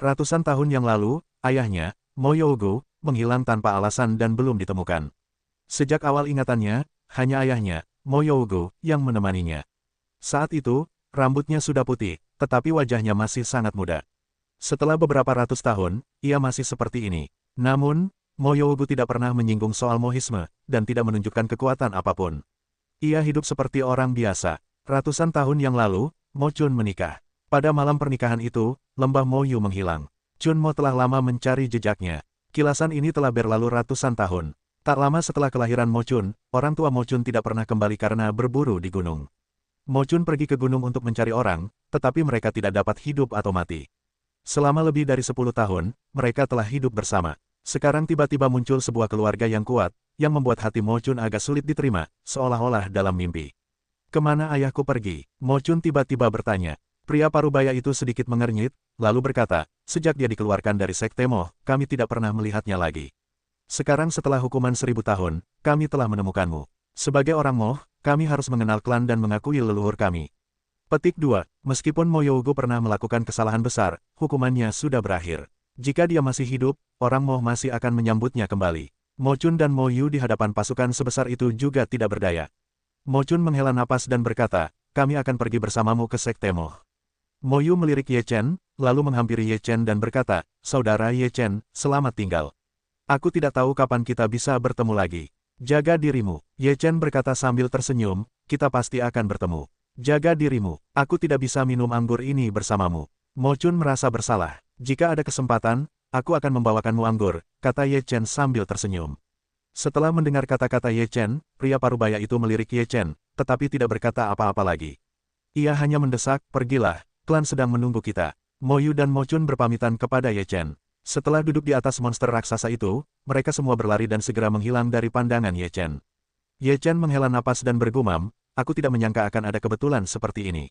Ratusan tahun yang lalu, ayahnya, Mo Yougu, menghilang tanpa alasan dan belum ditemukan. Sejak awal ingatannya, hanya ayahnya, Mo Yougu, yang menemaninya. Saat itu, rambutnya sudah putih, tetapi wajahnya masih sangat muda. Setelah beberapa ratus tahun, ia masih seperti ini. Namun, Mo Yougu tidak pernah menyinggung soal mohisme, dan tidak menunjukkan kekuatan apapun. Ia hidup seperti orang biasa. Ratusan tahun yang lalu, Mo Chun menikah. Pada malam pernikahan itu, lembah Mo Yu menghilang. Chun Mo telah lama mencari jejaknya. Kilasan ini telah berlalu ratusan tahun. Tak lama setelah kelahiran Mo Chun, orang tua Mo Chun tidak pernah kembali karena berburu di gunung. Mo Chun pergi ke gunung untuk mencari orang, tetapi mereka tidak dapat hidup atau mati. Selama lebih dari 10 tahun, mereka telah hidup bersama. Sekarang tiba-tiba muncul sebuah keluarga yang kuat, yang membuat hati Mo Chun agak sulit diterima, seolah-olah dalam mimpi. Kemana ayahku pergi? Mo Chun tiba-tiba bertanya. Pria parubaya itu sedikit mengernyit, lalu berkata, sejak dia dikeluarkan dari Sekte Mo, kami tidak pernah melihatnya lagi. Sekarang setelah hukuman 1000 tahun, kami telah menemukanmu. Sebagai orang Mo, kami harus mengenal klan dan mengakui leluhur kami. Petik 2. Meskipun Mo Yougu pernah melakukan kesalahan besar, hukumannya sudah berakhir. Jika dia masih hidup, orang Mo masih akan menyambutnya kembali. Mo Chun dan Mo Yu di hadapan pasukan sebesar itu juga tidak berdaya. Mo Chun menghela napas dan berkata, kami akan pergi bersamamu ke Sekte Mo. Mo Yu melirik Ye Chen, lalu menghampiri Ye Chen dan berkata, saudara Ye Chen, selamat tinggal. Aku tidak tahu kapan kita bisa bertemu lagi. Jaga dirimu. Ye Chen berkata sambil tersenyum, kita pasti akan bertemu. Jaga dirimu. Aku tidak bisa minum anggur ini bersamamu. Mo Chun merasa bersalah. Jika ada kesempatan, aku akan membawakanmu anggur, kata Ye Chen sambil tersenyum. Setelah mendengar kata-kata Ye Chen, pria parubaya itu melirik Ye Chen, tetapi tidak berkata apa-apa lagi. Ia hanya mendesak, pergilah, klan sedang menunggu kita. Mo Yu dan Mo Chun berpamitan kepada Ye Chen. Setelah duduk di atas monster raksasa itu, mereka semua berlari dan segera menghilang dari pandangan Ye Chen. Ye Chen menghela napas dan bergumam, aku tidak menyangka akan ada kebetulan seperti ini.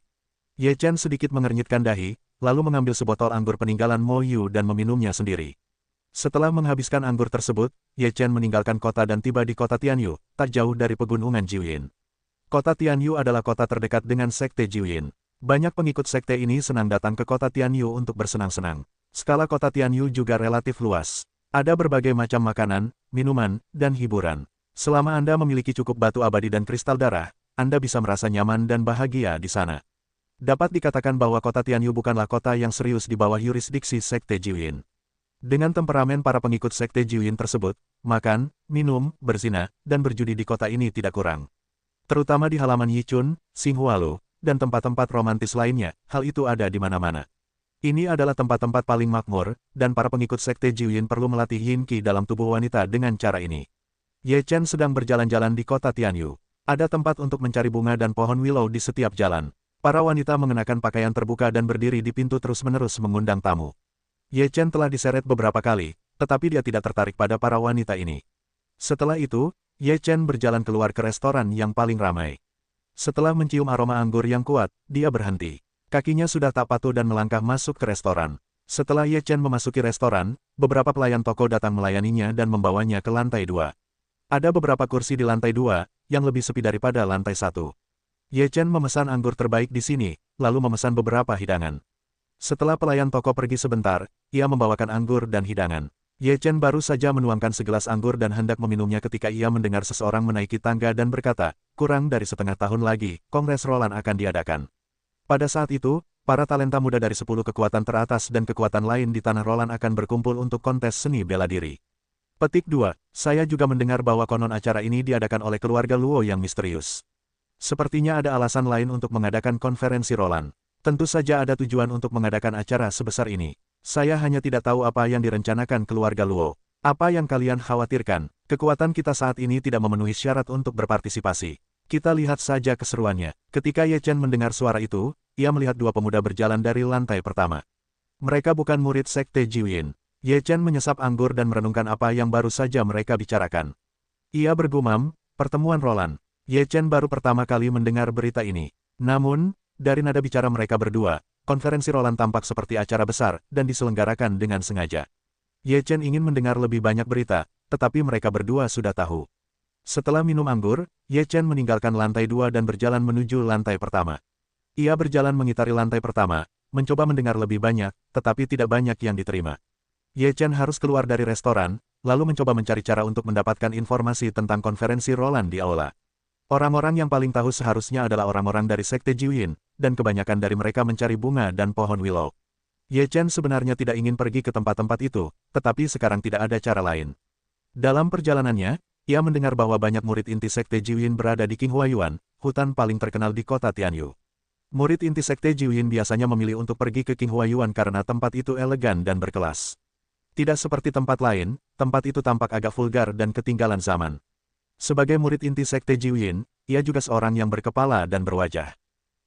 Ye Chen sedikit mengernyitkan dahi, lalu mengambil sebotol anggur peninggalan Mo Yu dan meminumnya sendiri. Setelah menghabiskan anggur tersebut, Ye Chen meninggalkan kota dan tiba di kota Tianyu, tak jauh dari pegunungan Jiuyin. Kota Tianyu adalah kota terdekat dengan Sekte Jiuyin. Banyak pengikut sekte ini senang datang ke kota Tianyu untuk bersenang-senang. Skala kota Tianyu juga relatif luas. Ada berbagai macam makanan, minuman, dan hiburan. Selama Anda memiliki cukup batu abadi dan kristal darah, Anda bisa merasa nyaman dan bahagia di sana. Dapat dikatakan bahwa kota Tianyu bukanlah kota yang serius di bawah yurisdiksi Sekte Jiuyin. Dengan temperamen para pengikut Sekte Jiuyin tersebut, makan, minum, berzina, dan berjudi di kota ini tidak kurang. Terutama di halaman Yichun, Xinghualu, dan tempat-tempat romantis lainnya, hal itu ada di mana-mana. Ini adalah tempat-tempat paling makmur, dan para pengikut Sekte Jiuyin perlu melatih Yin Qi dalam tubuh wanita dengan cara ini. Ye Chen sedang berjalan-jalan di kota Tianyu. Ada tempat untuk mencari bunga dan pohon willow di setiap jalan. Para wanita mengenakan pakaian terbuka dan berdiri di pintu terus-menerus mengundang tamu. Ye Chen telah diseret beberapa kali, tetapi dia tidak tertarik pada para wanita ini. Setelah itu, Ye Chen berjalan keluar ke restoran yang paling ramai. Setelah mencium aroma anggur yang kuat, dia berhenti. Kakinya sudah tak patuh dan melangkah masuk ke restoran. Setelah Ye Chen memasuki restoran, beberapa pelayan toko datang melayaninya dan membawanya ke lantai 2. Ada beberapa kursi di lantai 2, yang lebih sepi daripada lantai 1. Ye Chen memesan anggur terbaik di sini, lalu memesan beberapa hidangan. Setelah pelayan toko pergi sebentar, ia membawakan anggur dan hidangan. Ye Chen baru saja menuangkan segelas anggur dan hendak meminumnya ketika ia mendengar seseorang menaiki tangga dan berkata, kurang dari setengah tahun lagi, Kongres Roland akan diadakan. Pada saat itu, para talenta muda dari 10 kekuatan teratas dan kekuatan lain di tanah Roland akan berkumpul untuk kontes seni bela diri. Petik 2. Saya juga mendengar bahwa konon acara ini diadakan oleh keluarga Luo yang misterius. Sepertinya ada alasan lain untuk mengadakan konferensi Roland. Tentu saja ada tujuan untuk mengadakan acara sebesar ini. Saya hanya tidak tahu apa yang direncanakan keluarga Luo. Apa yang kalian khawatirkan? Kekuatan kita saat ini tidak memenuhi syarat untuk berpartisipasi. Kita lihat saja keseruannya. Ketika Ye Chen mendengar suara itu, ia melihat dua pemuda berjalan dari lantai pertama. Mereka bukan murid Sekte Jiuyin. Ye Chen menyesap anggur dan merenungkan apa yang baru saja mereka bicarakan. Ia bergumam, pertemuan Roland. Ye Chen baru pertama kali mendengar berita ini. Namun, dari nada bicara mereka berdua, konferensi Roland tampak seperti acara besar dan diselenggarakan dengan sengaja. Ye Chen ingin mendengar lebih banyak berita, tetapi mereka berdua sudah tahu. Setelah minum anggur, Ye Chen meninggalkan lantai 2 dan berjalan menuju lantai pertama. Ia berjalan mengitari lantai pertama, mencoba mendengar lebih banyak, tetapi tidak banyak yang diterima. Ye Chen harus keluar dari restoran, lalu mencoba mencari cara untuk mendapatkan informasi tentang konferensi Roland di aula. Orang-orang yang paling tahu seharusnya adalah orang-orang dari Sekte Jiuyin, dan kebanyakan dari mereka mencari bunga dan pohon willow. Ye Chen sebenarnya tidak ingin pergi ke tempat-tempat itu, tetapi sekarang tidak ada cara lain. Dalam perjalanannya, ia mendengar bahwa banyak murid inti Sekte Jiuyin berada di Qinghuayuan, hutan paling terkenal di kota Tianyu. Murid inti Sekte Jiuyin biasanya memilih untuk pergi ke Qinghuayuan karena tempat itu elegan dan berkelas. Tidak seperti tempat lain, tempat itu tampak agak vulgar dan ketinggalan zaman. Sebagai murid inti Sekte Jiuyin, ia juga seorang yang berkepala dan berwajah.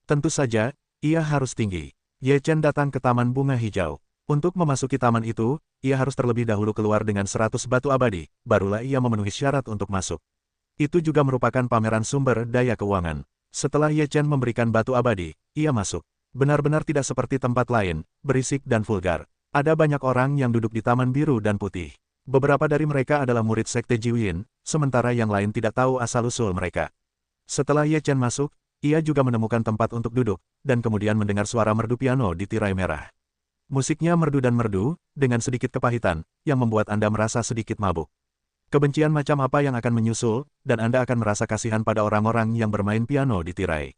Tentu saja, ia harus tinggi. Ye Chen datang ke Taman Bunga Hijau. Untuk memasuki taman itu, ia harus terlebih dahulu keluar dengan 100 batu abadi, barulah ia memenuhi syarat untuk masuk. Itu juga merupakan pameran sumber daya keuangan. Setelah Ye Chen memberikan batu abadi, ia masuk. Benar-benar tidak seperti tempat lain, berisik dan vulgar. Ada banyak orang yang duduk di taman biru dan putih. Beberapa dari mereka adalah murid Sekte Jiuyin, sementara yang lain tidak tahu asal-usul mereka. Setelah Ye Chen masuk, ia juga menemukan tempat untuk duduk, dan kemudian mendengar suara merdu piano di tirai merah. Musiknya merdu dan merdu, dengan sedikit kepahitan, yang membuat Anda merasa sedikit mabuk. Kebencian macam apa yang akan menyusul, dan Anda akan merasa kasihan pada orang-orang yang bermain piano di tirai.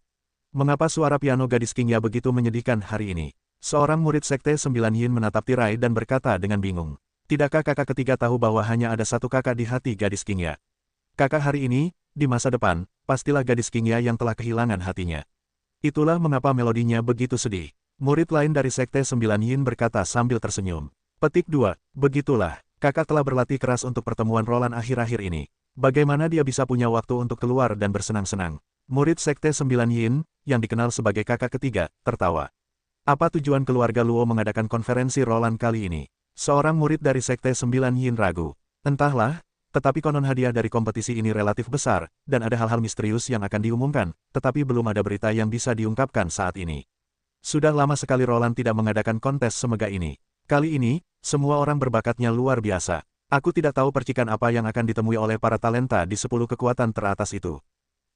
Mengapa suara piano gadis Qingya begitu menyedihkan hari ini? Seorang murid Sekte 9 Yin menatap tirai dan berkata dengan bingung. Tidakkah kakak ketiga tahu bahwa hanya ada satu kakak di hati gadis Qingya? Kakak hari ini, di masa depan, pastilah gadis Qingya yang telah kehilangan hatinya. Itulah mengapa melodinya begitu sedih. Murid lain dari Sekte 9 Yin berkata sambil tersenyum. Petik 2, begitulah. Kakak telah berlatih keras untuk pertemuan Roland akhir-akhir ini. Bagaimana dia bisa punya waktu untuk keluar dan bersenang-senang? Murid Sekte 9 Yin, yang dikenal sebagai kakak ketiga, tertawa. Apa tujuan keluarga Luo mengadakan konferensi Roland kali ini? Seorang murid dari Sekte 9 Yin ragu. Entahlah, tetapi konon hadiah dari kompetisi ini relatif besar, dan ada hal-hal misterius yang akan diumumkan, tetapi belum ada berita yang bisa diungkapkan saat ini. Sudah lama sekali Roland tidak mengadakan kontes semegah ini. Kali ini, semua orang berbakatnya luar biasa. Aku tidak tahu percikan apa yang akan ditemui oleh para talenta di 10 kekuatan teratas itu.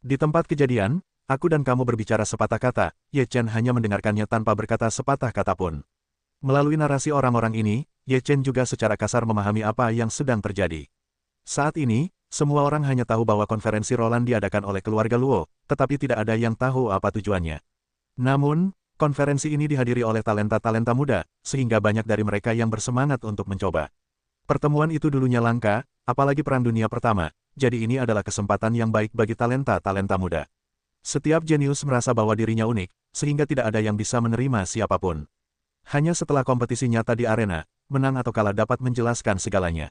Di tempat kejadian, aku dan kamu berbicara sepatah kata, Ye Chen hanya mendengarkannya tanpa berkata sepatah kata pun. Melalui narasi orang-orang ini, Ye Chen juga secara kasar memahami apa yang sedang terjadi. Saat ini, semua orang hanya tahu bahwa konferensi Roland diadakan oleh keluarga Luo, tetapi tidak ada yang tahu apa tujuannya. Namun, konferensi ini dihadiri oleh talenta-talenta muda, sehingga banyak dari mereka yang bersemangat untuk mencoba. Pertemuan itu dulunya langka, apalagi Perang Dunia Pertama, jadi ini adalah kesempatan yang baik bagi talenta-talenta muda. Setiap jenius merasa bahwa dirinya unik, sehingga tidak ada yang bisa menerima siapapun. Hanya setelah kompetisi nyata di arena, menang atau kalah dapat menjelaskan segalanya.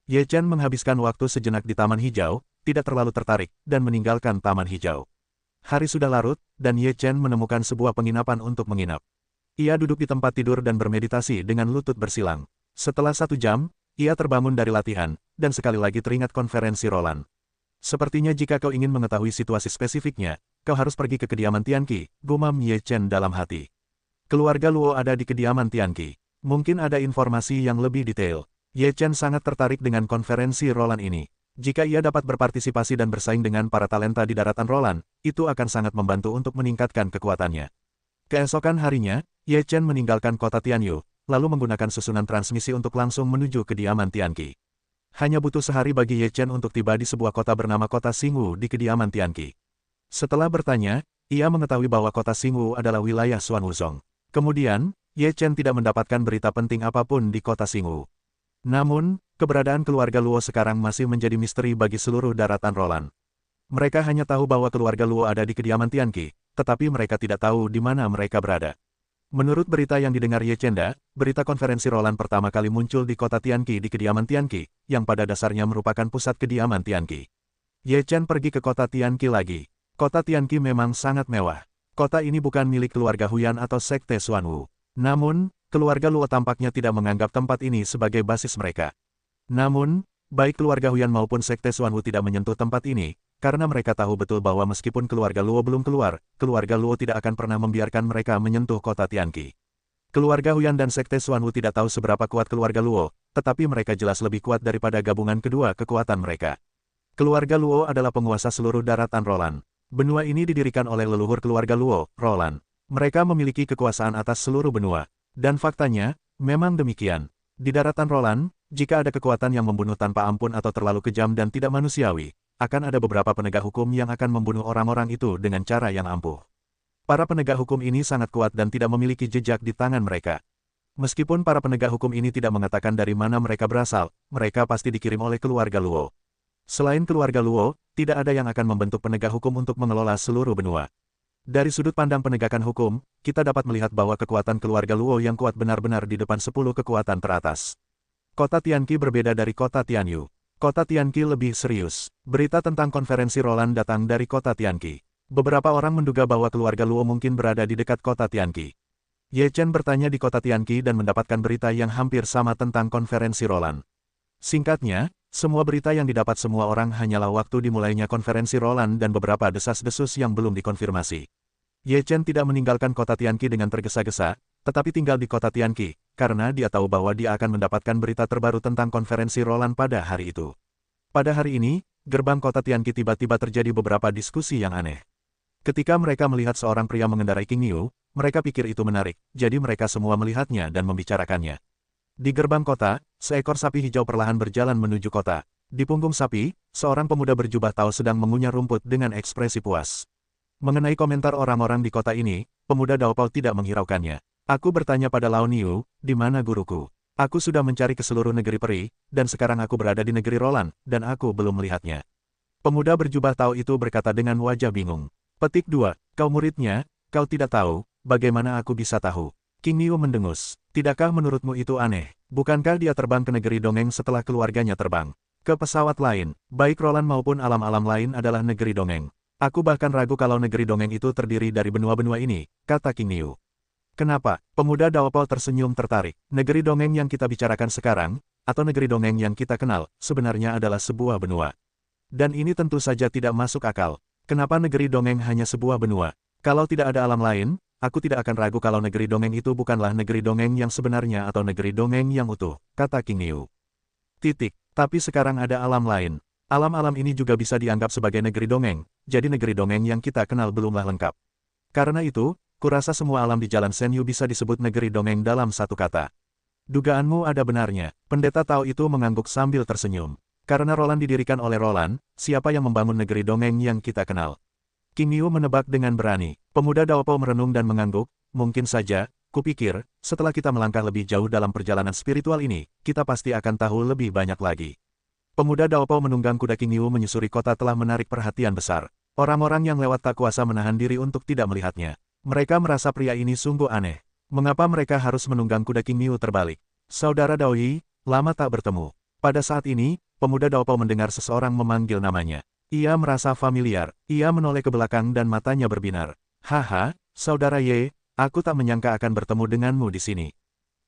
Ye Chen menghabiskan waktu sejenak di Taman Hijau, tidak terlalu tertarik, dan meninggalkan Taman Hijau. Hari sudah larut, dan Ye Chen menemukan sebuah penginapan untuk menginap. Ia duduk di tempat tidur dan bermeditasi dengan lutut bersilang. Setelah 1 jam, ia terbangun dari latihan, dan sekali lagi teringat konferensi Roland. Sepertinya jika kau ingin mengetahui situasi spesifiknya, kau harus pergi ke kediaman Tianqi, gumam Ye Chen dalam hati. Keluarga Luo ada di kediaman Tianqi. Mungkin ada informasi yang lebih detail. Ye Chen sangat tertarik dengan konferensi Roland ini. Jika ia dapat berpartisipasi dan bersaing dengan para talenta di daratan Roland, itu akan sangat membantu untuk meningkatkan kekuatannya. Keesokan harinya, Ye Chen meninggalkan kota Tianyu, lalu menggunakan susunan transmisi untuk langsung menuju kediaman Tianqi. Hanya butuh sehari bagi Ye Chen untuk tiba di sebuah kota bernama Kota Xingwu di kediaman Tianqi. Setelah bertanya, ia mengetahui bahwa kota Xingwu adalah wilayah Xuan Wuzong. Kemudian, Ye Chen tidak mendapatkan berita penting apapun di kota Xingwu. Namun, keberadaan keluarga Luo sekarang masih menjadi misteri bagi seluruh daratan Roland. Mereka hanya tahu bahwa keluarga Luo ada di kediaman Tianqi, tetapi mereka tidak tahu di mana mereka berada. Menurut berita yang didengar Ye Chen, berita konferensi Roland pertama kali muncul di kota Tianqi di kediaman Tianqi, yang pada dasarnya merupakan pusat kediaman Tianqi. Ye Chen pergi ke kota Tianqi lagi. Kota Tianqi memang sangat mewah. Kota ini bukan milik keluarga Huyan atau Sekte Xuanwu. Namun, keluarga Luo tampaknya tidak menganggap tempat ini sebagai basis mereka. Namun, baik keluarga Huyan maupun Sekte Xuanwu tidak menyentuh tempat ini, karena mereka tahu betul bahwa meskipun keluarga Luo belum keluar, keluarga Luo tidak akan pernah membiarkan mereka menyentuh kota Tianqi. Keluarga Huyan dan Sekte Xuanwu tidak tahu seberapa kuat keluarga Luo, tetapi mereka jelas lebih kuat daripada gabungan kedua kekuatan mereka. Keluarga Luo adalah penguasa seluruh daratan Roland. Benua ini didirikan oleh leluhur keluarga Luo, Roland. Mereka memiliki kekuasaan atas seluruh benua. Dan faktanya, memang demikian. Di daratan Roland, jika ada kekuatan yang membunuh tanpa ampun atau terlalu kejam dan tidak manusiawi, akan ada beberapa penegak hukum yang akan membunuh orang-orang itu dengan cara yang ampuh. Para penegak hukum ini sangat kuat dan tidak memiliki jejak di tangan mereka. Meskipun para penegak hukum ini tidak mengatakan dari mana mereka berasal, mereka pasti dikirim oleh keluarga Luo. Selain keluarga Luo, tidak ada yang akan membentuk penegak hukum untuk mengelola seluruh benua. Dari sudut pandang penegakan hukum, kita dapat melihat bahwa kekuatan keluarga Luo yang kuat benar-benar di depan 10 kekuatan teratas. Kota Tianqi berbeda dari kota Tianyu. Kota Tianqi lebih serius. Berita tentang konferensi Roland datang dari kota Tianqi. Beberapa orang menduga bahwa keluarga Luo mungkin berada di dekat kota Tianqi. Ye Chen bertanya di kota Tianqi dan mendapatkan berita yang hampir sama tentang konferensi Roland. Singkatnya, semua berita yang didapat semua orang hanyalah waktu dimulainya konferensi Roland dan beberapa desas-desus yang belum dikonfirmasi. Ye Chen tidak meninggalkan kota Tianqi dengan tergesa-gesa, tetapi tinggal di kota Tianqi, karena dia tahu bahwa dia akan mendapatkan berita terbaru tentang konferensi Roland pada hari itu. Pada hari ini, gerbang kota Tianqi tiba-tiba terjadi beberapa diskusi yang aneh. Ketika mereka melihat seorang pria mengendarai King Niu, mereka pikir itu menarik, jadi mereka semua melihatnya dan membicarakannya. Di gerbang kota, seekor sapi hijau perlahan berjalan menuju kota. Di punggung sapi, seorang pemuda berjubah Tao sedang mengunyah rumput dengan ekspresi puas. Mengenai komentar orang-orang di kota ini, pemuda Daopao tidak menghiraukannya. Aku bertanya pada Lao Niu, di mana guruku? Aku sudah mencari ke seluruh negeri peri, dan sekarang aku berada di negeri Roland, dan aku belum melihatnya. Pemuda berjubah Tao itu berkata dengan wajah bingung. Petik 2, kau muridnya, kau tidak tahu, bagaimana aku bisa tahu? King Niu mendengus. Tidakkah menurutmu itu aneh? Bukankah dia terbang ke negeri dongeng setelah keluarganya terbang ke pesawat lain? Baik Roland maupun alam-alam lain adalah negeri dongeng. Aku bahkan ragu kalau negeri dongeng itu terdiri dari benua-benua ini, kata King Niu. Kenapa? Pemuda Daopao tersenyum tertarik. Negeri dongeng yang kita bicarakan sekarang, atau negeri dongeng yang kita kenal, sebenarnya adalah sebuah benua. Dan ini tentu saja tidak masuk akal. Kenapa negeri dongeng hanya sebuah benua? Kalau tidak ada alam lain, aku tidak akan ragu kalau negeri dongeng itu bukanlah negeri dongeng yang sebenarnya atau negeri dongeng yang utuh, kata King Niu. Tapi sekarang ada alam lain. Alam-alam ini juga bisa dianggap sebagai negeri dongeng, jadi negeri dongeng yang kita kenal belumlah lengkap. Karena itu, kurasa semua alam di Jalan Senyu bisa disebut negeri dongeng dalam satu kata. Dugaanmu ada benarnya, pendeta Tao itu mengangguk sambil tersenyum. Karena Roland didirikan oleh Roland, siapa yang membangun negeri dongeng yang kita kenal? King Niu menebak dengan berani. Pemuda Daopao merenung dan mengangguk, mungkin saja, kupikir, setelah kita melangkah lebih jauh dalam perjalanan spiritual ini, kita pasti akan tahu lebih banyak lagi. Pemuda Daopao menunggang kuda King Niu menyusuri kota telah menarik perhatian besar. Orang-orang yang lewat tak kuasa menahan diri untuk tidak melihatnya. Mereka merasa pria ini sungguh aneh. Mengapa mereka harus menunggang kuda King Niu terbalik? Saudara Daoyi, lama tak bertemu. Pada saat ini, pemuda Daopao mendengar seseorang memanggil namanya. Ia merasa familiar. Ia menoleh ke belakang dan matanya berbinar. Haha, saudara Ye, aku tak menyangka akan bertemu denganmu di sini.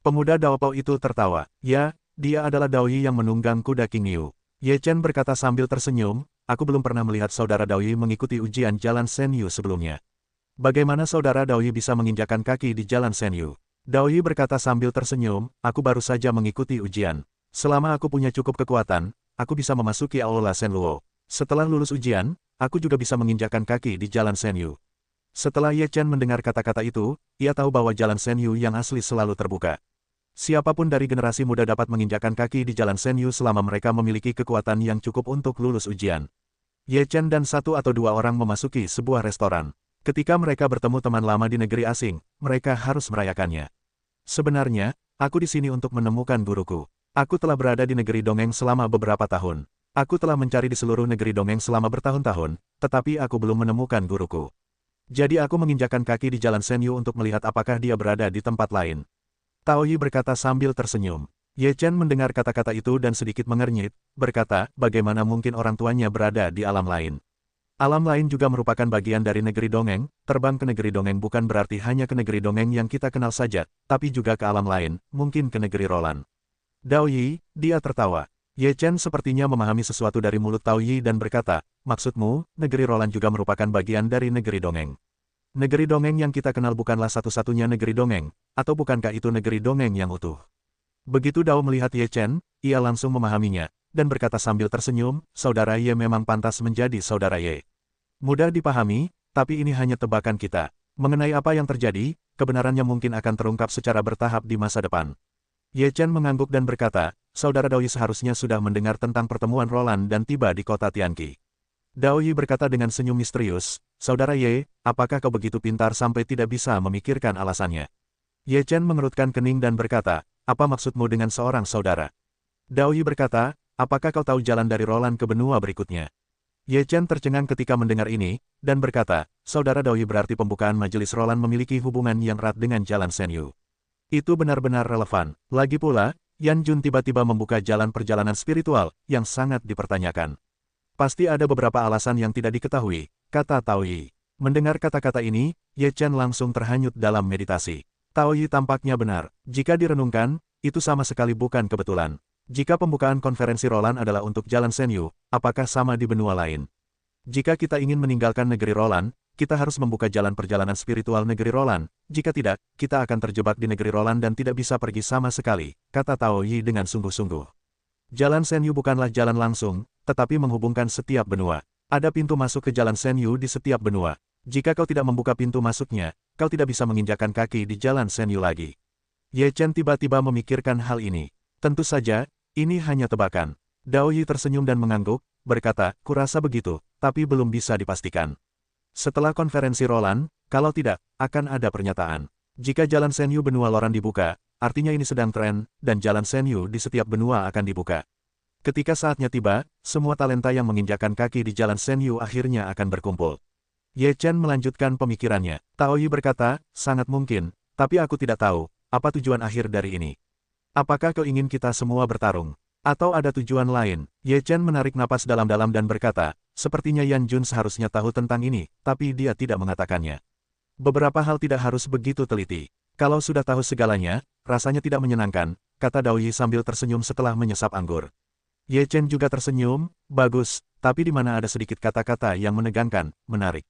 Pemuda Daopao itu tertawa. Ya, dia adalah Daoyi yang menunggang kuda King Niu. Ye Chen berkata sambil tersenyum, aku belum pernah melihat saudara Daoyi mengikuti ujian Jalan Senyu sebelumnya. Bagaimana saudara Daoyi bisa menginjakan kaki di Jalan Senyu? Daoyi berkata sambil tersenyum, aku baru saja mengikuti ujian. Selama aku punya cukup kekuatan, aku bisa memasuki Aula Senluo. Setelah lulus ujian, aku juga bisa menginjakan kaki di Jalan Senyu. Setelah Ye Chen mendengar kata-kata itu, ia tahu bahwa Jalan Senyu yang asli selalu terbuka. Siapapun dari generasi muda dapat menginjakan kaki di Jalan Senyu selama mereka memiliki kekuatan yang cukup untuk lulus ujian. Ye Chen dan satu atau dua orang memasuki sebuah restoran. Ketika mereka bertemu teman lama di negeri asing, mereka harus merayakannya. Sebenarnya, aku di sini untuk menemukan guruku. Aku telah berada di negeri dongeng selama beberapa tahun. Aku telah mencari di seluruh negeri dongeng selama bertahun-tahun, tetapi aku belum menemukan guruku. Jadi aku menginjakan kaki di Jalan Senyu untuk melihat apakah dia berada di tempat lain. Tao Yi berkata sambil tersenyum. Ye Chen mendengar kata-kata itu dan sedikit mengernyit, berkata, bagaimana mungkin orang tuanya berada di alam lain. Alam lain juga merupakan bagian dari negeri dongeng, terbang ke negeri dongeng bukan berarti hanya ke negeri dongeng yang kita kenal saja, tapi juga ke alam lain, mungkin ke negeri Roland. Dao Yi, dia tertawa. Ye Chen sepertinya memahami sesuatu dari mulut Tao Yi dan berkata, maksudmu, negeri Roland juga merupakan bagian dari negeri dongeng. Negeri dongeng yang kita kenal bukanlah satu-satunya negeri dongeng, atau bukankah itu negeri dongeng yang utuh? Begitu Dao melihat Ye Chen, ia langsung memahaminya, dan berkata sambil tersenyum, saudara Ye memang pantas menjadi saudara Ye. Mudah dipahami, tapi ini hanya tebakan kita. Mengenai apa yang terjadi, kebenarannya mungkin akan terungkap secara bertahap di masa depan. Ye Chen mengangguk dan berkata, Saudara Dao Yi seharusnya sudah mendengar tentang pertemuan Roland dan tiba di kota Tianqi. Dao Yi berkata dengan senyum misterius, Saudara Ye, apakah kau begitu pintar sampai tidak bisa memikirkan alasannya? Ye Chen mengerutkan kening dan berkata, apa maksudmu dengan seorang saudara? Dao Yi berkata, apakah kau tahu jalan dari Roland ke benua berikutnya? Ye Chen tercengang ketika mendengar ini, dan berkata, Saudara Dao Yi berarti pembukaan majelis Roland memiliki hubungan yang erat dengan jalan Senyu. Itu benar-benar relevan. Lagi pula, Yan Jun tiba-tiba membuka jalan perjalanan spiritual, yang sangat dipertanyakan. Pasti ada beberapa alasan yang tidak diketahui, kata Tao Yi. Mendengar kata-kata ini, Ye Chen langsung terhanyut dalam meditasi. Tao Yi tampaknya benar. Jika direnungkan, itu sama sekali bukan kebetulan. Jika pembukaan konferensi Roland adalah untuk jalan Senyu, apakah sama di benua lain? Jika kita ingin meninggalkan negeri Roland, kita harus membuka jalan perjalanan spiritual negeri Roland. Jika tidak, kita akan terjebak di negeri Roland dan tidak bisa pergi sama sekali, kata Tao Yi dengan sungguh-sungguh. Jalan Senyu bukanlah jalan langsung, tetapi menghubungkan setiap benua. Ada pintu masuk ke jalan Senyu di setiap benua. Jika kau tidak membuka pintu masuknya, kau tidak bisa menginjakkan kaki di jalan Senyu lagi. Ye Chen tiba-tiba memikirkan hal ini. Tentu saja, ini hanya tebakan. Dao Yi tersenyum dan mengangguk, berkata, kurasa begitu, tapi belum bisa dipastikan. Setelah konferensi Roland, kalau tidak, akan ada pernyataan. Jika jalan Senyu benua Loran dibuka, artinya ini sedang tren, dan jalan Senyu di setiap benua akan dibuka. Ketika saatnya tiba, semua talenta yang menginjakkan kaki di jalan Senyu akhirnya akan berkumpul. Ye Chen melanjutkan pemikirannya. Tao Yi berkata, sangat mungkin, tapi aku tidak tahu, apa tujuan akhir dari ini. Apakah kau ingin kita semua bertarung? Atau ada tujuan lain? Ye Chen menarik napas dalam-dalam dan berkata, sepertinya Yan Jun seharusnya tahu tentang ini, tapi dia tidak mengatakannya. Beberapa hal tidak harus begitu teliti. Kalau sudah tahu segalanya, rasanya tidak menyenangkan, kata Dao Yi sambil tersenyum setelah menyesap anggur. Ye Chen juga tersenyum, bagus, tapi di mana ada sedikit kata-kata yang menegangkan, menarik.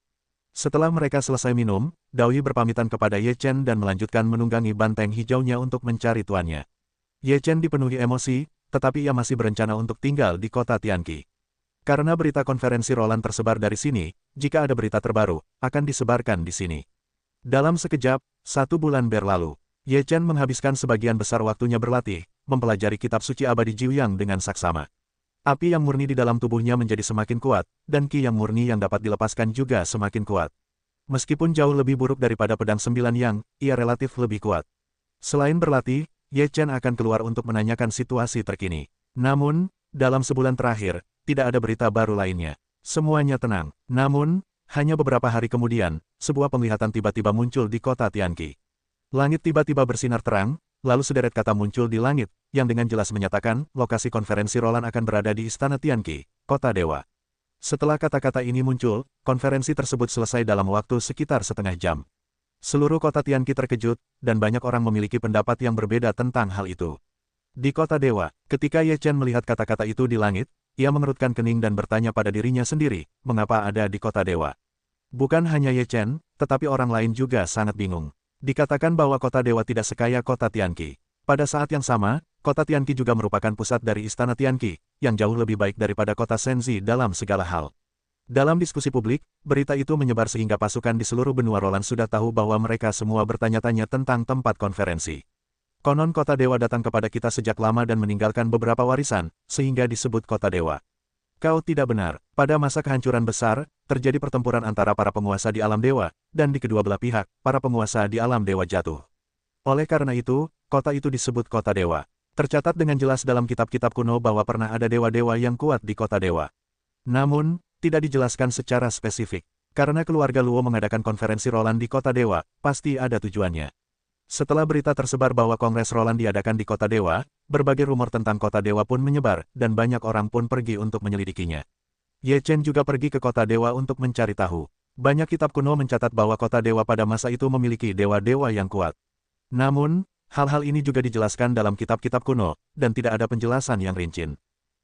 Setelah mereka selesai minum, Dao Yi berpamitan kepada Ye Chen dan melanjutkan menunggangi banteng hijaunya untuk mencari tuannya. Ye Chen dipenuhi emosi, tetapi ia masih berencana untuk tinggal di kota Tianqi. Karena berita konferensi Roland tersebar dari sini, jika ada berita terbaru, akan disebarkan di sini. Dalam sekejap, 1 bulan berlalu, Ye Chen menghabiskan sebagian besar waktunya berlatih, mempelajari kitab suci abadi Jiuyang dengan saksama. Api yang murni di dalam tubuhnya menjadi semakin kuat, dan ki yang murni yang dapat dilepaskan juga semakin kuat. Meskipun jauh lebih buruk daripada pedang 9 yang, ia relatif lebih kuat. Selain berlatih, Ye Chen akan keluar untuk menanyakan situasi terkini. Namun, dalam sebulan terakhir, tidak ada berita baru lainnya. Semuanya tenang. Namun, hanya beberapa hari kemudian, sebuah penglihatan tiba-tiba muncul di kota Tianqi. Langit tiba-tiba bersinar terang, lalu sederet kata muncul di langit, yang dengan jelas menyatakan, lokasi konferensi Roland akan berada di Istana Tianqi, Kota Dewa. Setelah kata-kata ini muncul, konferensi tersebut selesai dalam waktu sekitar setengah jam. Seluruh kota Tianqi terkejut, dan banyak orang memiliki pendapat yang berbeda tentang hal itu. Di Kota Dewa, ketika Ye Chen melihat kata-kata itu di langit, ia mengerutkan kening dan bertanya pada dirinya sendiri, mengapa ada di Kota Dewa. Bukan hanya Ye Chen, tetapi orang lain juga sangat bingung. Dikatakan bahwa Kota Dewa tidak sekaya Kota Tianqi. Pada saat yang sama, Kota Tianqi juga merupakan pusat dari Istana Tianqi, yang jauh lebih baik daripada Kota Senzi dalam segala hal. Dalam diskusi publik, berita itu menyebar sehingga pasukan di seluruh benua Roland sudah tahu bahwa mereka semua bertanya-tanya tentang tempat konferensi. Konon Kota Dewa datang kepada kita sejak lama dan meninggalkan beberapa warisan, sehingga disebut Kota Dewa. Kau tidak benar. Pada masa kehancuran besar, terjadi pertempuran antara para penguasa di alam dewa, dan di kedua belah pihak, para penguasa di alam dewa jatuh. Oleh karena itu, kota itu disebut Kota Dewa. Tercatat dengan jelas dalam kitab-kitab kuno bahwa pernah ada dewa-dewa yang kuat di Kota Dewa. Namun, tidak dijelaskan secara spesifik. Karena keluarga Luo mengadakan konferensi Roland di Kota Dewa, pasti ada tujuannya. Setelah berita tersebar bahwa Kongres Roland diadakan di Kota Dewa, berbagai rumor tentang Kota Dewa pun menyebar, dan banyak orang pun pergi untuk menyelidikinya. Ye Chen juga pergi ke Kota Dewa untuk mencari tahu. Banyak kitab kuno mencatat bahwa Kota Dewa pada masa itu memiliki dewa-dewa yang kuat. Namun, hal-hal ini juga dijelaskan dalam kitab-kitab kuno, dan tidak ada penjelasan yang rinci.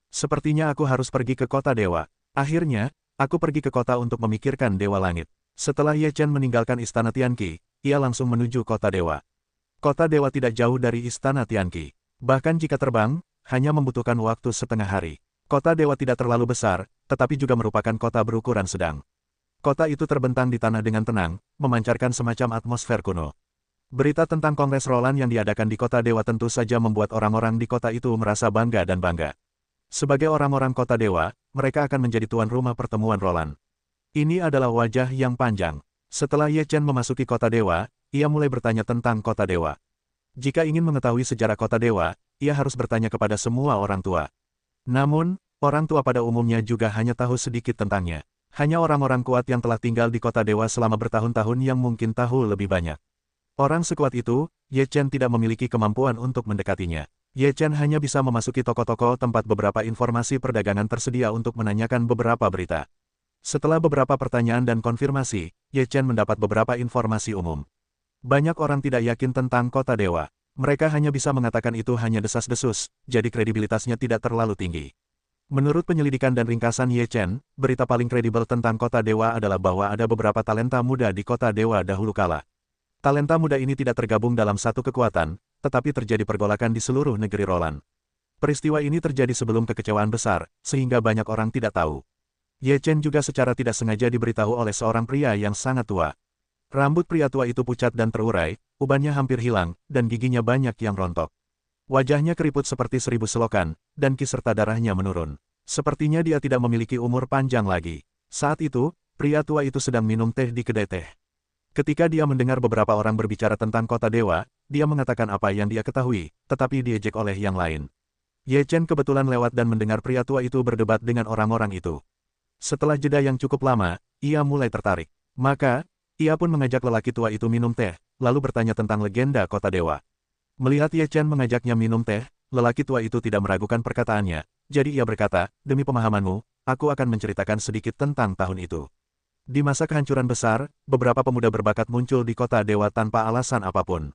Sepertinya aku harus pergi ke Kota Dewa. Akhirnya, aku pergi ke kota untuk memikirkan Dewa Langit. Setelah Ye Chen meninggalkan Istana Tianqi, ia langsung menuju Kota Dewa. Kota Dewa tidak jauh dari Istana Tianqi. Bahkan jika terbang, hanya membutuhkan waktu setengah hari. Kota Dewa tidak terlalu besar, tetapi juga merupakan kota berukuran sedang. Kota itu terbentang di tanah dengan tenang, memancarkan semacam atmosfer kuno. Berita tentang Kongres Roland yang diadakan di Kota Dewa tentu saja membuat orang-orang di kota itu merasa bangga dan bangga. Sebagai orang-orang Kota Dewa, mereka akan menjadi tuan rumah pertemuan Roland. Ini adalah wajah yang panjang. Setelah Ye Chen memasuki Kota Dewa, ia mulai bertanya tentang Kota Dewa. Jika ingin mengetahui sejarah Kota Dewa, ia harus bertanya kepada semua orang tua. Namun, orang tua pada umumnya juga hanya tahu sedikit tentangnya. Hanya orang-orang kuat yang telah tinggal di Kota Dewa selama bertahun-tahun yang mungkin tahu lebih banyak. Orang sekuat itu, Ye Chen tidak memiliki kemampuan untuk mendekatinya. Ye Chen hanya bisa memasuki toko-toko tempat beberapa informasi perdagangan tersedia untuk menanyakan beberapa berita. Setelah beberapa pertanyaan dan konfirmasi, Ye Chen mendapat beberapa informasi umum. Banyak orang tidak yakin tentang Kota Dewa. Mereka hanya bisa mengatakan itu hanya desas-desus, jadi kredibilitasnya tidak terlalu tinggi. Menurut penyelidikan dan ringkasan Ye Chen, berita paling kredibel tentang Kota Dewa adalah bahwa ada beberapa talenta muda di Kota Dewa dahulu kala. Talenta muda ini tidak tergabung dalam satu kekuatan, tetapi terjadi pergolakan di seluruh negeri Roland. Peristiwa ini terjadi sebelum kekecewaan besar, sehingga banyak orang tidak tahu. Ye Chen juga secara tidak sengaja diberitahu oleh seorang pria yang sangat tua. Rambut pria tua itu pucat dan terurai, ubannya hampir hilang, dan giginya banyak yang rontok. Wajahnya keriput seperti 1000 selokan, dan ki serta darahnya menurun. Sepertinya dia tidak memiliki umur panjang lagi. Saat itu, pria tua itu sedang minum teh di kedai teh. Ketika dia mendengar beberapa orang berbicara tentang Kota Dewa, dia mengatakan apa yang dia ketahui, tetapi diejek oleh yang lain. Ye Chen kebetulan lewat dan mendengar pria tua itu berdebat dengan orang-orang itu. Setelah jeda yang cukup lama, ia mulai tertarik. Maka, ia pun mengajak lelaki tua itu minum teh, lalu bertanya tentang legenda Kota Dewa. Melihat Ye Chen mengajaknya minum teh, lelaki tua itu tidak meragukan perkataannya, jadi ia berkata, demi pemahamanmu, aku akan menceritakan sedikit tentang tahun itu. Di masa kehancuran besar, beberapa pemuda berbakat muncul di Kota Dewa tanpa alasan apapun.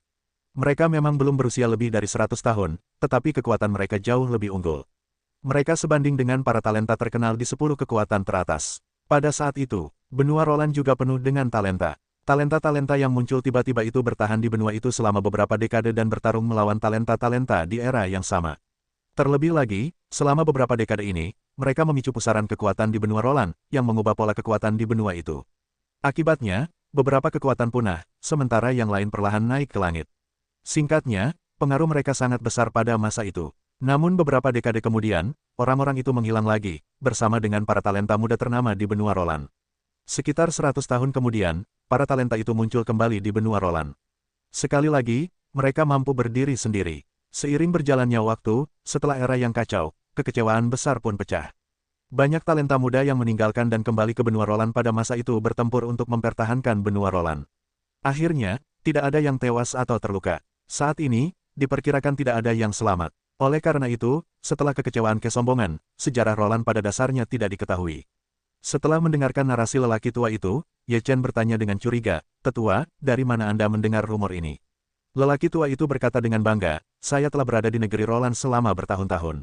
Mereka memang belum berusia lebih dari 100 tahun, tetapi kekuatan mereka jauh lebih unggul. Mereka sebanding dengan para talenta terkenal di 10 kekuatan teratas. Pada saat itu, benua Roland juga penuh dengan talenta. Talenta-talenta yang muncul tiba-tiba itu bertahan di benua itu selama beberapa dekade dan bertarung melawan talenta-talenta di era yang sama. Terlebih lagi, selama beberapa dekade ini, mereka memicu pusaran kekuatan di benua Roland, yang mengubah pola kekuatan di benua itu. Akibatnya, beberapa kekuatan punah, sementara yang lain perlahan naik ke langit. Singkatnya, pengaruh mereka sangat besar pada masa itu. Namun beberapa dekade kemudian, orang-orang itu menghilang lagi, bersama dengan para talenta muda ternama di benua Roland. Sekitar 100 tahun kemudian, para talenta itu muncul kembali di benua Roland. Sekali lagi, mereka mampu berdiri sendiri. Seiring berjalannya waktu, setelah era yang kacau, kekecewaan besar pun pecah. Banyak talenta muda yang meninggalkan dan kembali ke benua Roland pada masa itu bertempur untuk mempertahankan benua Roland. Akhirnya, tidak ada yang tewas atau terluka. Saat ini, diperkirakan tidak ada yang selamat. Oleh karena itu, setelah kekecewaan kesombongan, sejarah Roland pada dasarnya tidak diketahui. Setelah mendengarkan narasi lelaki tua itu, Ye Chen bertanya dengan curiga, "Tetua, dari mana Anda mendengar rumor ini?" Lelaki tua itu berkata dengan bangga, "Saya telah berada di negeri Roland selama bertahun-tahun.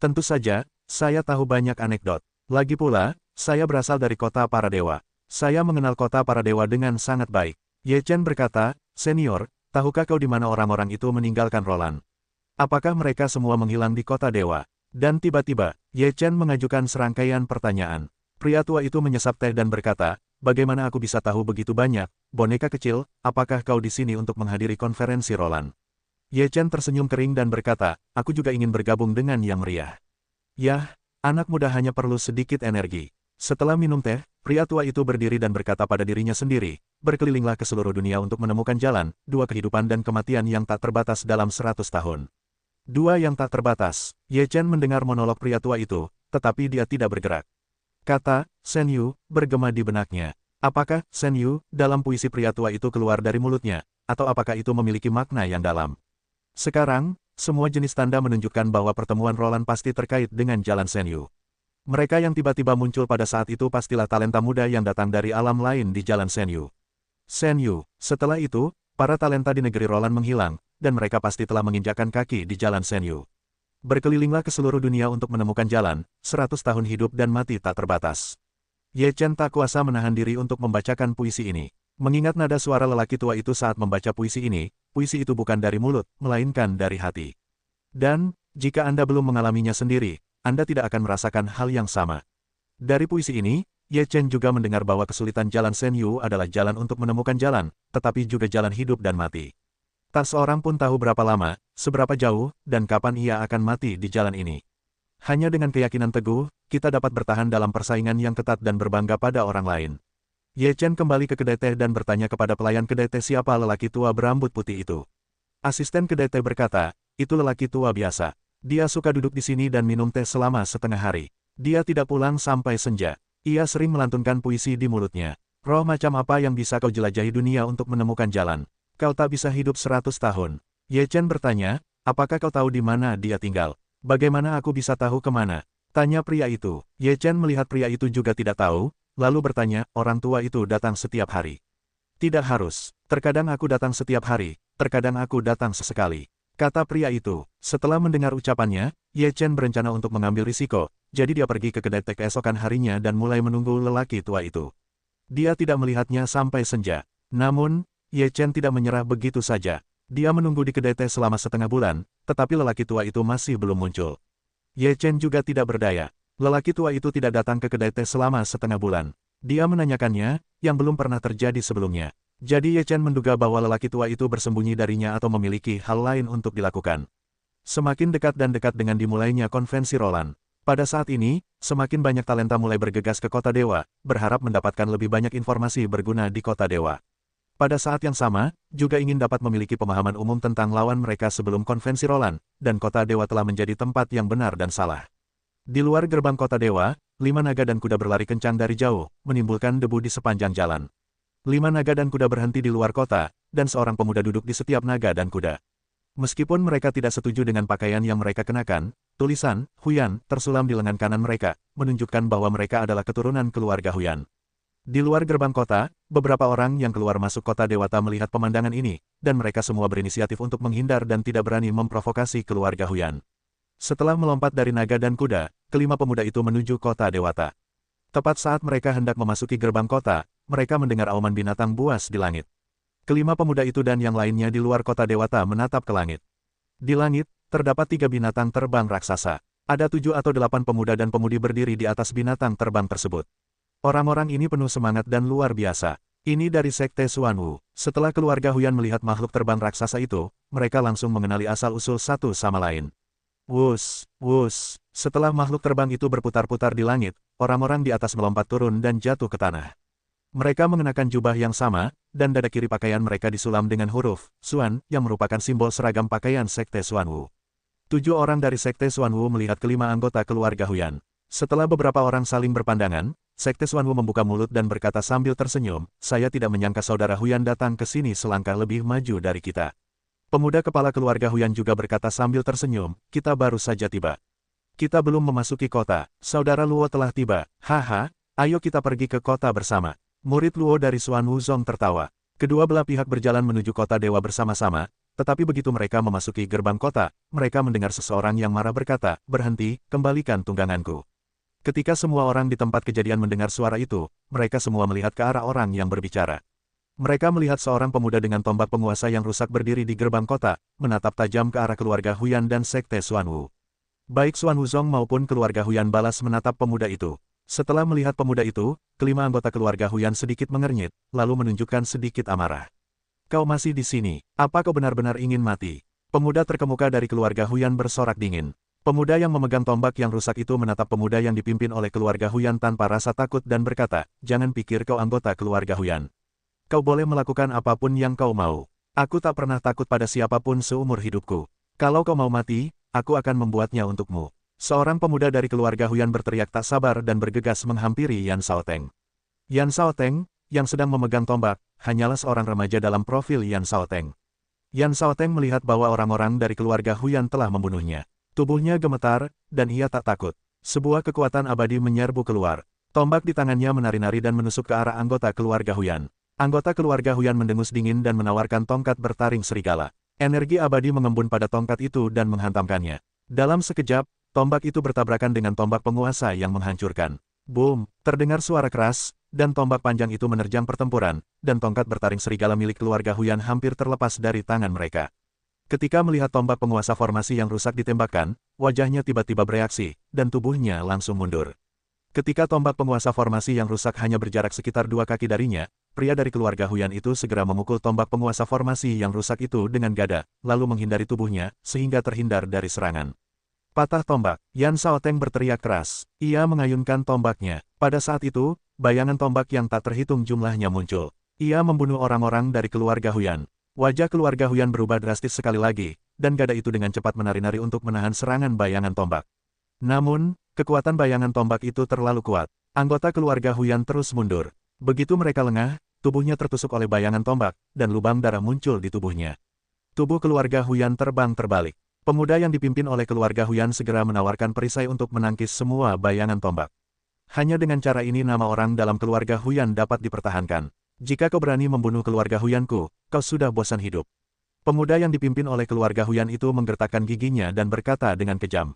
Tentu saja, saya tahu banyak anekdot. Lagi pula, saya berasal dari kota para dewa. Saya mengenal kota para dewa dengan sangat baik." Ye Chen berkata, "Senior, tahukah kau di mana orang-orang itu meninggalkan Roland? Apakah mereka semua menghilang di kota dewa?" Dan tiba-tiba, Ye Chen mengajukan serangkaian pertanyaan. Pria tua itu menyesap teh dan berkata, "Bagaimana aku bisa tahu begitu banyak? Boneka kecil, apakah kau di sini untuk menghadiri konferensi Roland?" Ye Chen tersenyum kering dan berkata, "Aku juga ingin bergabung dengan yang meriah." "Yah, anak muda hanya perlu sedikit energi." Setelah minum teh, pria tua itu berdiri dan berkata pada dirinya sendiri, "Berkelilinglah ke seluruh dunia untuk menemukan jalan, dua kehidupan dan kematian yang tak terbatas dalam 100 tahun. Dua yang tak terbatas." Ye Chen mendengar monolog pria tua itu, tetapi dia tidak bergerak. Kata Shen Yu bergema di benaknya. Apakah Shen Yu dalam puisi pria tua itu keluar dari mulutnya, atau apakah itu memiliki makna yang dalam? Sekarang, semua jenis tanda menunjukkan bahwa pertemuan Roland pasti terkait dengan jalan Shen Yu. Mereka yang tiba-tiba muncul pada saat itu pastilah talenta muda yang datang dari alam lain di jalan Shen Yu. Shen Yu. Setelah itu, para talenta di negeri Roland menghilang, dan mereka pasti telah menginjakkan kaki di jalan Shen Yu. Berkelilinglah ke seluruh dunia untuk menemukan jalan, 100 tahun hidup dan mati tak terbatas. Ye Chen tak kuasa menahan diri untuk membacakan puisi ini. Mengingat nada suara lelaki tua itu saat membaca puisi ini, puisi itu bukan dari mulut, melainkan dari hati. Dan, jika Anda belum mengalaminya sendiri, Anda tidak akan merasakan hal yang sama. Dari puisi ini, Ye Chen juga mendengar bahwa kesulitan jalan Shenyu adalah jalan untuk menemukan jalan, tetapi juga jalan hidup dan mati. Tak seorang pun tahu berapa lama, seberapa jauh, dan kapan ia akan mati di jalan ini. Hanya dengan keyakinan teguh, kita dapat bertahan dalam persaingan yang ketat dan berbangga pada orang lain. Ye Chen kembali ke kedai teh dan bertanya kepada pelayan kedai teh siapa lelaki tua berambut putih itu. Asisten kedai teh berkata, itu lelaki tua biasa. Dia suka duduk di sini dan minum teh selama setengah hari. Dia tidak pulang sampai senja. Ia sering melantunkan puisi di mulutnya. Roh macam apa yang bisa kau jelajahi dunia untuk menemukan jalan? Kau tak bisa hidup 100 tahun. Ye Chen bertanya, apakah kau tahu di mana dia tinggal? Bagaimana aku bisa tahu kemana? Tanya pria itu. Ye Chen melihat pria itu juga tidak tahu, lalu bertanya, orang tua itu datang setiap hari. Tidak harus. Terkadang aku datang setiap hari, terkadang aku datang sesekali. Kata pria itu. Setelah mendengar ucapannya, Ye Chen berencana untuk mengambil risiko, jadi dia pergi ke kedai teh keesokan harinya dan mulai menunggu lelaki tua itu. Dia tidak melihatnya sampai senja. Namun, Ye Chen tidak menyerah begitu saja. Dia menunggu di kedai teh selama setengah bulan, tetapi lelaki tua itu masih belum muncul. Ye Chen juga tidak berdaya. Lelaki tua itu tidak datang ke kedai teh selama setengah bulan. Dia menanyakannya, yang belum pernah terjadi sebelumnya. Jadi Ye Chen menduga bahwa lelaki tua itu bersembunyi darinya atau memiliki hal lain untuk dilakukan. Semakin dekat dan dekat dengan dimulainya konvensi Roland. Pada saat ini, semakin banyak talenta mulai bergegas ke Kota Dewa, berharap mendapatkan lebih banyak informasi berguna di Kota Dewa. Pada saat yang sama, juga ingin dapat memiliki pemahaman umum tentang lawan mereka sebelum konvensi Roland, dan Kota Dewa telah menjadi tempat yang benar dan salah. Di luar gerbang Kota Dewa, 5 naga dan kuda berlari kencang dari jauh, menimbulkan debu di sepanjang jalan. 5 naga dan kuda berhenti di luar kota, dan seorang pemuda duduk di setiap naga dan kuda. Meskipun mereka tidak setuju dengan pakaian yang mereka kenakan, tulisan Huyan tersulam di lengan kanan mereka, menunjukkan bahwa mereka adalah keturunan keluarga Huyan. Di luar gerbang kota, beberapa orang yang keluar masuk kota Dewata melihat pemandangan ini, dan mereka semua berinisiatif untuk menghindar dan tidak berani memprovokasi keluarga Huyan. Setelah melompat dari naga dan kuda, kelima pemuda itu menuju kota Dewata. Tepat saat mereka hendak memasuki gerbang kota, mereka mendengar auman binatang buas di langit. Kelima pemuda itu dan yang lainnya di luar kota Dewata menatap ke langit. Di langit, terdapat 3 binatang terbang raksasa. Ada 7 atau 8 pemuda dan pemudi berdiri di atas binatang terbang tersebut. Orang-orang ini penuh semangat dan luar biasa. Ini dari Sekte Xuanwu. Setelah keluarga Huyan melihat makhluk terbang raksasa itu, mereka langsung mengenali asal-usul satu sama lain. Wus, wus. Setelah makhluk terbang itu berputar-putar di langit, orang-orang di atas melompat turun dan jatuh ke tanah. Mereka mengenakan jubah yang sama, dan dada kiri pakaian mereka disulam dengan huruf Xuan, yang merupakan simbol seragam pakaian Sekte Xuanwu. 7 orang dari Sekte Xuanwu melihat kelima anggota keluarga Huyan. Setelah beberapa orang saling berpandangan, Sekte Xuanwu membuka mulut dan berkata sambil tersenyum, saya tidak menyangka saudara Huyan datang ke sini selangkah lebih maju dari kita. Pemuda kepala keluarga Huyan juga berkata sambil tersenyum, kita baru saja tiba. Kita belum memasuki kota, saudara Luo telah tiba, haha, ayo kita pergi ke kota bersama. Murid Luo dari Xuan Wuzong tertawa. Kedua belah pihak berjalan menuju kota dewa bersama-sama, tetapi begitu mereka memasuki gerbang kota, mereka mendengar seseorang yang marah berkata, berhenti, kembalikan tungganganku. Ketika semua orang di tempat kejadian mendengar suara itu, mereka semua melihat ke arah orang yang berbicara. Mereka melihat seorang pemuda dengan tombak penguasa yang rusak berdiri di gerbang kota, menatap tajam ke arah keluarga Huyan dan Sekte Xuanwu. Baik Xuan Wuzong maupun keluarga Huyan balas menatap pemuda itu. Setelah melihat pemuda itu, kelima anggota keluarga Huyan sedikit mengernyit, lalu menunjukkan sedikit amarah. Kau masih di sini, apa kau benar-benar ingin mati? Pemuda terkemuka dari keluarga Huyan bersorak dingin. Pemuda yang memegang tombak yang rusak itu menatap pemuda yang dipimpin oleh keluarga Huyan tanpa rasa takut dan berkata, jangan pikir kau anggota keluarga Huyan. Kau boleh melakukan apapun yang kau mau. Aku tak pernah takut pada siapapun seumur hidupku. Kalau kau mau mati, aku akan membuatnya untukmu. Seorang pemuda dari keluarga Huyan berteriak tak sabar dan bergegas menghampiri Yan Shaoteng. Yan Shaoteng, yang sedang memegang tombak, hanyalah seorang remaja dalam profil Yan Shaoteng. Yan Shaoteng melihat bahwa orang-orang dari keluarga Huyan telah membunuhnya. Tubuhnya gemetar, dan ia tak takut. Sebuah kekuatan abadi menyerbu keluar. Tombak di tangannya menari-nari dan menusuk ke arah anggota keluarga Huyan. Anggota keluarga Huyan mendengus dingin dan menawarkan tongkat bertaring serigala. Energi abadi mengembun pada tongkat itu dan menghantamkannya. Dalam sekejap, tombak itu bertabrakan dengan tombak penguasa yang menghancurkan. Boom! Terdengar suara keras, dan tombak panjang itu menerjang pertempuran, dan tongkat bertaring serigala milik keluarga Huyan hampir terlepas dari tangan mereka. Ketika melihat tombak penguasa formasi yang rusak ditembakkan, wajahnya tiba-tiba bereaksi, dan tubuhnya langsung mundur. Ketika tombak penguasa formasi yang rusak hanya berjarak sekitar 2 kaki darinya, pria dari keluarga Huyan itu segera memukul tombak penguasa formasi yang rusak itu dengan gada, lalu menghindari tubuhnya, sehingga terhindar dari serangan. Patah tombak, Yan Shaoteng berteriak keras. Ia mengayunkan tombaknya. Pada saat itu, bayangan tombak yang tak terhitung jumlahnya muncul. Ia membunuh orang-orang dari keluarga Huyan. Wajah keluarga Huyan berubah drastis sekali lagi, dan gada itu dengan cepat menari-nari untuk menahan serangan bayangan tombak. Namun, kekuatan bayangan tombak itu terlalu kuat. Anggota keluarga Huyan terus mundur. Begitu mereka lengah, tubuhnya tertusuk oleh bayangan tombak, dan lubang darah muncul di tubuhnya. Tubuh keluarga Huyan terbang terbalik. Pemuda yang dipimpin oleh keluarga Huyan segera menawarkan perisai untuk menangkis semua bayangan tombak. Hanya dengan cara ini nama orang dalam keluarga Huyan dapat dipertahankan. Jika kau berani membunuh keluarga Huyanku, kau sudah bosan hidup. Pemuda yang dipimpin oleh keluarga Huyan itu menggertakkan giginya dan berkata dengan kejam.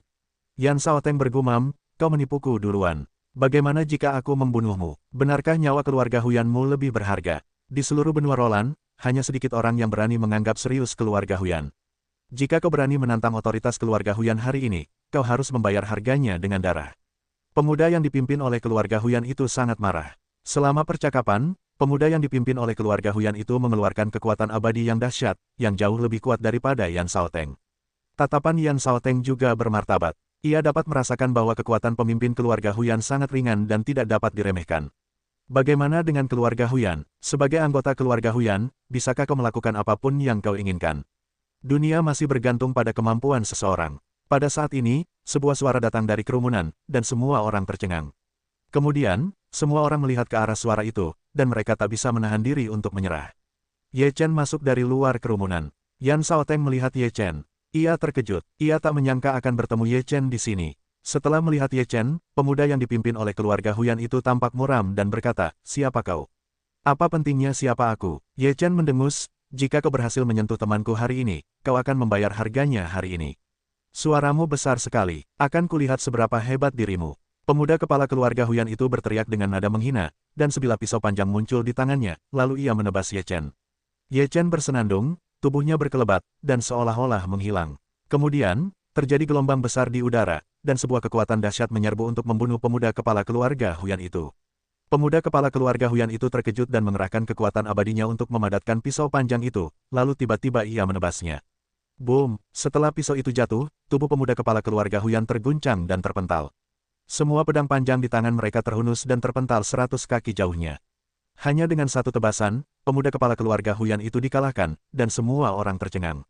Yan Shaoteng bergumam, kau menipuku duluan. Bagaimana jika aku membunuhmu? Benarkah nyawa keluarga Huyanmu lebih berharga? Di seluruh benua Roland, hanya sedikit orang yang berani menganggap serius keluarga Huyan. Jika kau berani menantang otoritas keluarga Huyan hari ini, kau harus membayar harganya dengan darah. Pemuda yang dipimpin oleh keluarga Huyan itu sangat marah. Selama percakapan, pemuda yang dipimpin oleh keluarga Huyan itu mengeluarkan kekuatan abadi yang dahsyat, yang jauh lebih kuat daripada Yan Shaoteng. Tatapan Yan Shaoteng juga bermartabat. Ia dapat merasakan bahwa kekuatan pemimpin keluarga Huyan sangat ringan dan tidak dapat diremehkan. Bagaimana dengan keluarga Huyan? Sebagai anggota keluarga Huyan, bisakah kau melakukan apapun yang kau inginkan? Dunia masih bergantung pada kemampuan seseorang. Pada saat ini, sebuah suara datang dari kerumunan, dan semua orang tercengang. Kemudian, semua orang melihat ke arah suara itu, dan mereka tak bisa menahan diri untuk menyerah. Ye Chen masuk dari luar kerumunan. Yan Shaoteng melihat Ye Chen. Ia terkejut. Ia tak menyangka akan bertemu Ye Chen di sini. Setelah melihat Ye Chen, pemuda yang dipimpin oleh keluarga Huyan itu tampak muram dan berkata, siapa kau? Apa pentingnya siapa aku? Ye Chen mendengus. Jika kau berhasil menyentuh temanku hari ini, kau akan membayar harganya hari ini. Suaramu besar sekali, akan kulihat seberapa hebat dirimu. Pemuda kepala keluarga Huyan itu berteriak dengan nada menghina, dan sebilah pisau panjang muncul di tangannya, lalu ia menebas Ye Chen. Ye Chen bersenandung, tubuhnya berkelebat, dan seolah-olah menghilang. Kemudian, terjadi gelombang besar di udara, dan sebuah kekuatan dahsyat menyerbu untuk membunuh pemuda kepala keluarga Huyan itu. Pemuda kepala keluarga Huyan itu terkejut dan mengerahkan kekuatan abadinya untuk memadatkan pisau panjang itu, lalu tiba-tiba ia menebasnya. Boom! Setelah pisau itu jatuh, tubuh pemuda kepala keluarga Huyan terguncang dan terpental. Semua pedang panjang di tangan mereka terhunus dan terpental 100 kaki jauhnya. Hanya dengan satu tebasan, pemuda kepala keluarga Huyan itu dikalahkan, dan semua orang tercengang.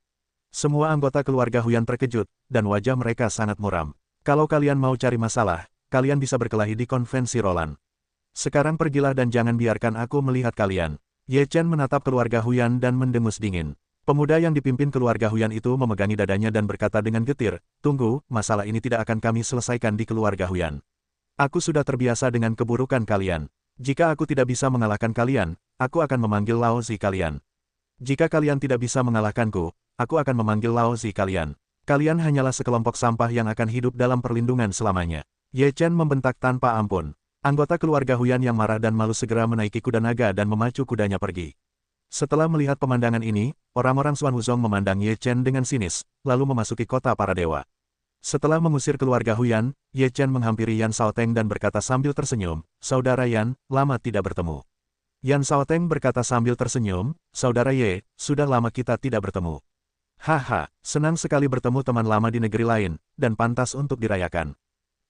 Semua anggota keluarga Huyan terkejut, dan wajah mereka sangat muram. Kalau kalian mau cari masalah, kalian bisa berkelahi di konvensi Roland. Sekarang pergilah dan jangan biarkan aku melihat kalian. Ye Chen menatap keluarga Huyan dan mendengus dingin. Pemuda yang dipimpin keluarga Huyan itu memegangi dadanya dan berkata dengan getir, tunggu, masalah ini tidak akan kami selesaikan di keluarga Huyan. Aku sudah terbiasa dengan keburukan kalian. Jika aku tidak bisa mengalahkan kalian, aku akan memanggil Lao Zi kalian. Jika kalian tidak bisa mengalahkanku, aku akan memanggil Lao Zi kalian. Kalian hanyalah sekelompok sampah yang akan hidup dalam perlindungan selamanya. Ye Chen membentak tanpa ampun. Anggota keluarga Huyan yang marah dan malu segera menaiki kuda naga dan memacu kudanya pergi. Setelah melihat pemandangan ini, orang-orang Xuan Wuzong memandang Ye Chen dengan sinis, lalu memasuki kota para dewa. Setelah mengusir keluarga Huyan, Ye Chen menghampiri Yan Shaoteng dan berkata sambil tersenyum, Saudara Yan, lama tidak bertemu. Yan Shaoteng berkata sambil tersenyum, Saudara Ye, sudah lama kita tidak bertemu. Haha, senang sekali bertemu teman lama di negeri lain, dan pantas untuk dirayakan.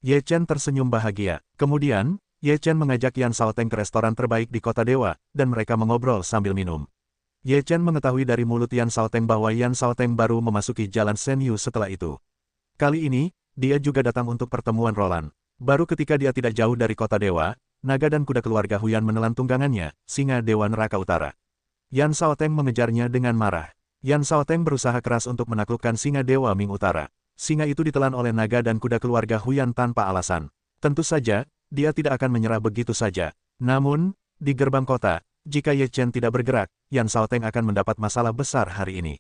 Ye Chen tersenyum bahagia. Kemudian, Ye Chen mengajak Yan Shaoteng ke restoran terbaik di kota dewa, dan mereka mengobrol sambil minum. Ye Chen mengetahui dari mulut Yan Shaoteng bahwa Yan Shaoteng baru memasuki jalan Shenyu setelah itu. Kali ini, dia juga datang untuk pertemuan Roland. Baru ketika dia tidak jauh dari kota dewa, naga dan kuda keluarga Huyan menelan tunggangannya, singa dewa neraka utara. Yan Shaoteng mengejarnya dengan marah. Yan Shaoteng berusaha keras untuk menaklukkan singa dewa Ming Utara. Singa itu ditelan oleh naga dan kuda keluarga Huyan tanpa alasan. Tentu saja, dia tidak akan menyerah begitu saja. Namun, di gerbang kota, jika Ye Chen tidak bergerak, Yan Shaoteng akan mendapat masalah besar hari ini.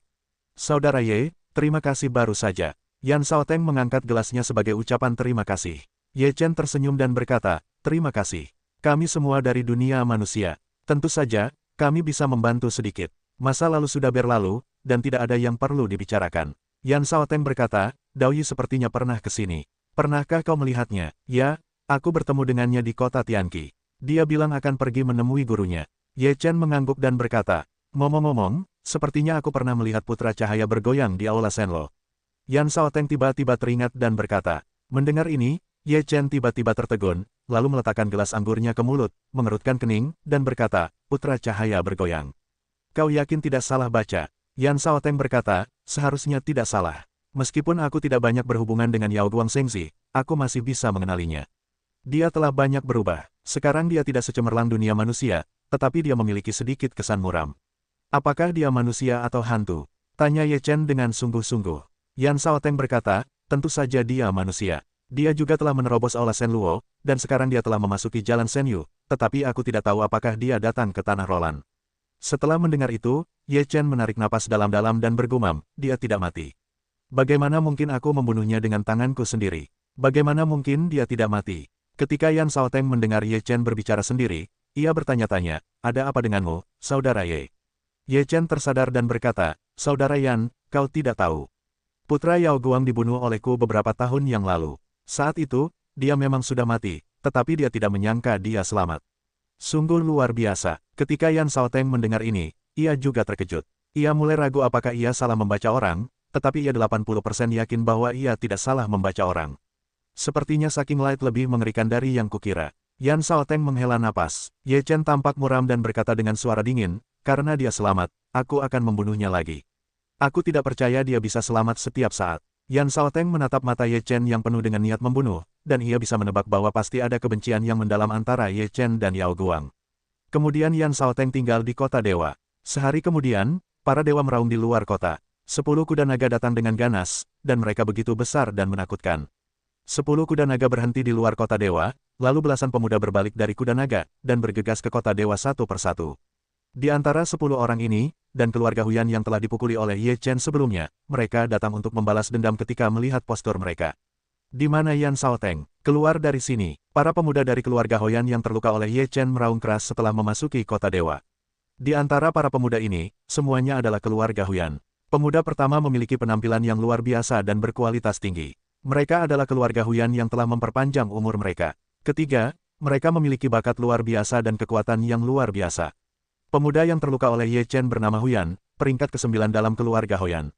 Saudara Ye, terima kasih baru saja. Yan Shaoteng mengangkat gelasnya sebagai ucapan terima kasih. Ye Chen tersenyum dan berkata, terima kasih. Kami semua dari dunia manusia. Tentu saja, kami bisa membantu sedikit. Masa lalu sudah berlalu, dan tidak ada yang perlu dibicarakan. Yan Shaoteng berkata, Dao Yi sepertinya pernah ke sini. Pernahkah kau melihatnya? Ya, Aku bertemu dengannya di kota Tianqi. Dia bilang akan pergi menemui gurunya. Ye Chen mengangguk dan berkata, ngomong-ngomong, sepertinya aku pernah melihat putra cahaya bergoyang di Aula Shenlo. Yan Shaoteng tiba-tiba teringat dan berkata. Mendengar ini, Ye Chen tiba-tiba tertegun, lalu meletakkan gelas anggurnya ke mulut, mengerutkan kening, dan berkata, putra cahaya bergoyang. Kau yakin tidak salah baca? Yan Shaoteng berkata, seharusnya tidak salah. Meskipun aku tidak banyak berhubungan dengan Yao Guangzhengzi, aku masih bisa mengenalinya. Dia telah banyak berubah. Sekarang dia tidak secemerlang dunia manusia, tetapi dia memiliki sedikit kesan muram. Apakah dia manusia atau hantu? Tanya Ye Chen dengan sungguh-sungguh. Yan Shaoteng berkata, tentu saja dia manusia. Dia juga telah menerobos Aula Shenluo, dan sekarang dia telah memasuki Jalan Shenyu, tetapi aku tidak tahu apakah dia datang ke Tanah Roland. Setelah mendengar itu, Ye Chen menarik napas dalam-dalam dan bergumam, dia tidak mati. Bagaimana mungkin aku membunuhnya dengan tanganku sendiri? Bagaimana mungkin dia tidak mati? Ketika Yan Shaoteng mendengar Ye Chen berbicara sendiri, ia bertanya-tanya, ada apa denganmu, saudara Ye? Ye Chen tersadar dan berkata, saudara Yan, kau tidak tahu. Putra Yao Guang dibunuh olehku beberapa tahun yang lalu. Saat itu, dia memang sudah mati, tetapi dia tidak menyangka dia selamat. Sungguh luar biasa. Ketika Yan Shaoteng mendengar ini, ia juga terkejut. Ia mulai ragu apakah ia salah membaca orang, tetapi ia 80% yakin bahwa ia tidak salah membaca orang. Sepertinya saking light lebih mengerikan dari yang kukira. Yan Shaoteng menghela napas. Ye Chen tampak muram dan berkata dengan suara dingin, karena dia selamat, aku akan membunuhnya lagi. Aku tidak percaya dia bisa selamat setiap saat. Yan Shaoteng menatap mata Ye Chen yang penuh dengan niat membunuh, dan ia bisa menebak bahwa pasti ada kebencian yang mendalam antara Ye Chen dan Yao Guang. Kemudian Yan Shaoteng tinggal di kota dewa. Sehari kemudian, para dewa meraung di luar kota. 10 kuda naga datang dengan ganas, dan mereka begitu besar dan menakutkan. 10 kuda naga berhenti di luar kota dewa, lalu belasan pemuda berbalik dari kuda naga, dan bergegas ke kota dewa satu persatu. Di antara 10 orang ini, dan keluarga Huyan yang telah dipukuli oleh Ye Chen sebelumnya, mereka datang untuk membalas dendam ketika melihat postur mereka. Di mana Yan Shaoteng? Keluar dari sini. Para pemuda dari keluarga Huyan yang terluka oleh Ye Chen meraung keras setelah memasuki kota dewa. Di antara para pemuda ini, semuanya adalah keluarga Huyan. Pemuda pertama memiliki penampilan yang luar biasa dan berkualitas tinggi. Mereka adalah keluarga Huyan yang telah memperpanjang umur mereka. Ketiga, mereka memiliki bakat luar biasa dan kekuatan yang luar biasa. Pemuda yang terluka oleh Ye Chen bernama Huyan, peringkat ke-9 dalam keluarga Huyan.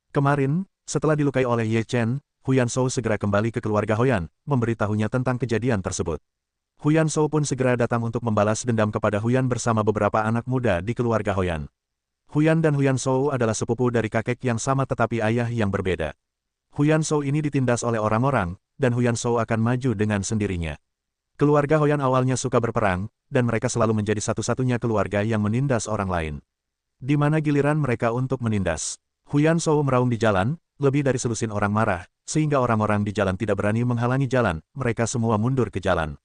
Kemarin, setelah dilukai oleh Ye Chen, Huyan Shou segera kembali ke keluarga Huyan, memberitahunya tentang kejadian tersebut. Huyan Shou pun segera datang untuk membalas dendam kepada Huyan bersama beberapa anak muda di keluarga Huyan. Huyan dan Huyan Shou adalah sepupu dari kakek yang sama tetapi ayah yang berbeda. Huyan Shou ini ditindas oleh orang-orang, dan Huyan Shou akan maju dengan sendirinya. Keluarga Huyan awalnya suka berperang, dan mereka selalu menjadi satu-satunya keluarga yang menindas orang lain. Di mana giliran mereka untuk menindas? Huyan Shou meraung di jalan, lebih dari selusin orang marah, sehingga orang-orang di jalan tidak berani menghalangi jalan, mereka semua mundur ke jalan.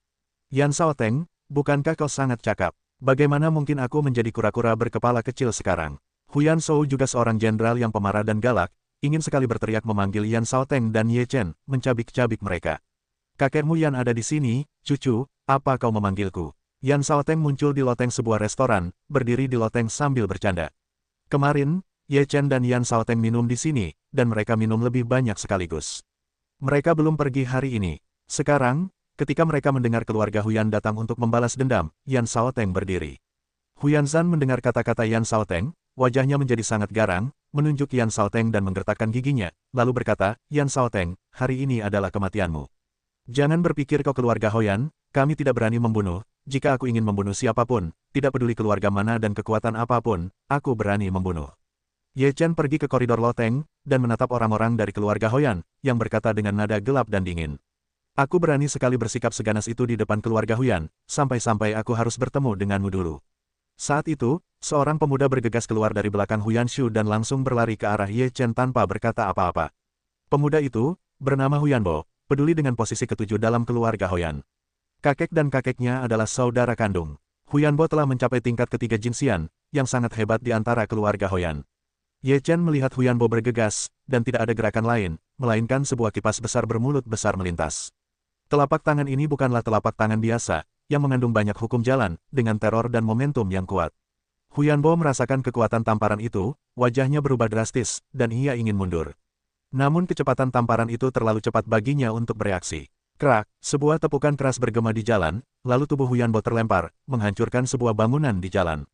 Yan Shaoteng, bukankah kau sangat cakap? Bagaimana mungkin aku menjadi kura-kura berkepala kecil sekarang? Huyan Shou juga seorang jenderal yang pemarah dan galak, ingin sekali berteriak memanggil Yan Shaoteng dan Ye Chen, mencabik-cabik mereka. Kakekmu Yan ada di sini, cucu, apa kau memanggilku? Yan Shaoteng muncul di loteng sebuah restoran, berdiri di loteng sambil bercanda. Kemarin, Ye Chen dan Yan Shaoteng minum di sini, dan mereka minum lebih banyak sekaligus. Mereka belum pergi hari ini. Sekarang, ketika mereka mendengar keluarga Huyan datang untuk membalas dendam, Yan Shaoteng berdiri. Huyan Zhan mendengar kata-kata Yan Shaoteng, wajahnya menjadi sangat garang, menunjuk Yan Shaoteng dan menggertakkan giginya, lalu berkata, Yan Shaoteng, hari ini adalah kematianmu. Jangan berpikir kau keluarga Huyan, kami tidak berani membunuh, jika aku ingin membunuh siapapun, tidak peduli keluarga mana dan kekuatan apapun, aku berani membunuh. Ye Chen pergi ke koridor loteng, dan menatap orang-orang dari keluarga Huyan, yang berkata dengan nada gelap dan dingin. Aku berani sekali bersikap seganas itu di depan keluarga Huyan, sampai-sampai aku harus bertemu denganmu dulu. Saat itu, seorang pemuda bergegas keluar dari belakang Huyan Shu dan langsung berlari ke arah Ye Chen tanpa berkata apa-apa. Pemuda itu, bernama Huyan Bo, peduli dengan posisi ketujuh dalam keluarga Huyan. Kakek dan kakeknya adalah saudara kandung. Huyan Bo telah mencapai tingkat ketiga Jinxian, yang sangat hebat di antara keluarga Huyan. Ye Chen melihat Huyan Bo bergegas, dan tidak ada gerakan lain, melainkan sebuah kipas besar bermulut besar melintas. Telapak tangan ini bukanlah telapak tangan biasa, yang mengandung banyak hukum jalan, dengan teror dan momentum yang kuat. Huyan Bo merasakan kekuatan tamparan itu, wajahnya berubah drastis, dan ia ingin mundur. Namun kecepatan tamparan itu terlalu cepat baginya untuk bereaksi. Krak, sebuah tepukan keras bergema di jalan, lalu tubuh Huyanbo terlempar, menghancurkan sebuah bangunan di jalan.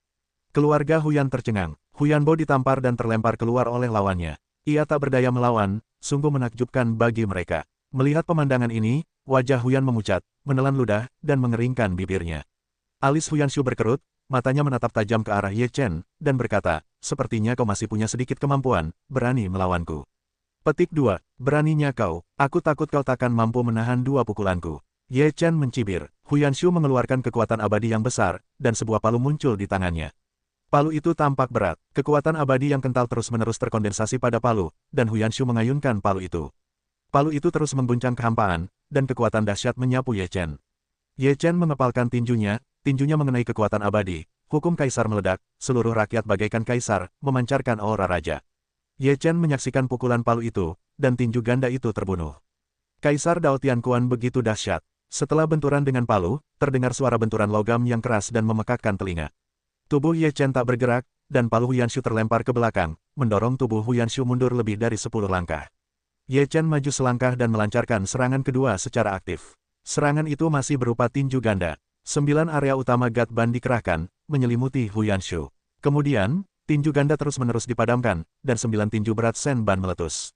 Keluarga Huyan tercengang. Huyanbo ditampar dan terlempar keluar oleh lawannya. Ia tak berdaya melawan, sungguh menakjubkan bagi mereka. Melihat pemandangan ini, wajah Huyan memucat, menelan ludah, dan mengeringkan bibirnya. Alis Huyanshu berkerut, matanya menatap tajam ke arah Ye Chen, dan berkata, sepertinya kau masih punya sedikit kemampuan, berani melawanku. Petik 2. Beraninya kau, aku takut kau takkan mampu menahan dua pukulanku. Ye Chen mencibir. Huyanshu mengeluarkan kekuatan abadi yang besar, dan sebuah palu muncul di tangannya. Palu itu tampak berat, kekuatan abadi yang kental terus-menerus terkondensasi pada palu, dan Huyanshu mengayunkan palu itu. Palu itu terus mengguncang kehampaan, dan kekuatan dahsyat menyapu Ye Chen. Ye Chen mengepalkan tinjunya mengenai kekuatan abadi, hukum kaisar meledak, seluruh rakyat bagaikan kaisar, memancarkan aura raja. Ye Chen menyaksikan pukulan palu itu, dan tinju ganda itu terbunuh. Kaisar Dao Tianquan begitu dahsyat. Setelah benturan dengan palu, terdengar suara benturan logam yang keras dan memekakkan telinga. Tubuh Ye Chen tak bergerak, dan palu Huyanshu terlempar ke belakang, mendorong tubuh Huyanshu mundur lebih dari 10 langkah. Ye Chen maju selangkah dan melancarkan serangan kedua secara aktif. Serangan itu masih berupa tinju ganda. 9 area utama God Ban dikerahkan, menyelimuti Huyanshu. Kemudian, tinju ganda terus-menerus dipadamkan, dan 9 tinju berat Shen Ban meletus.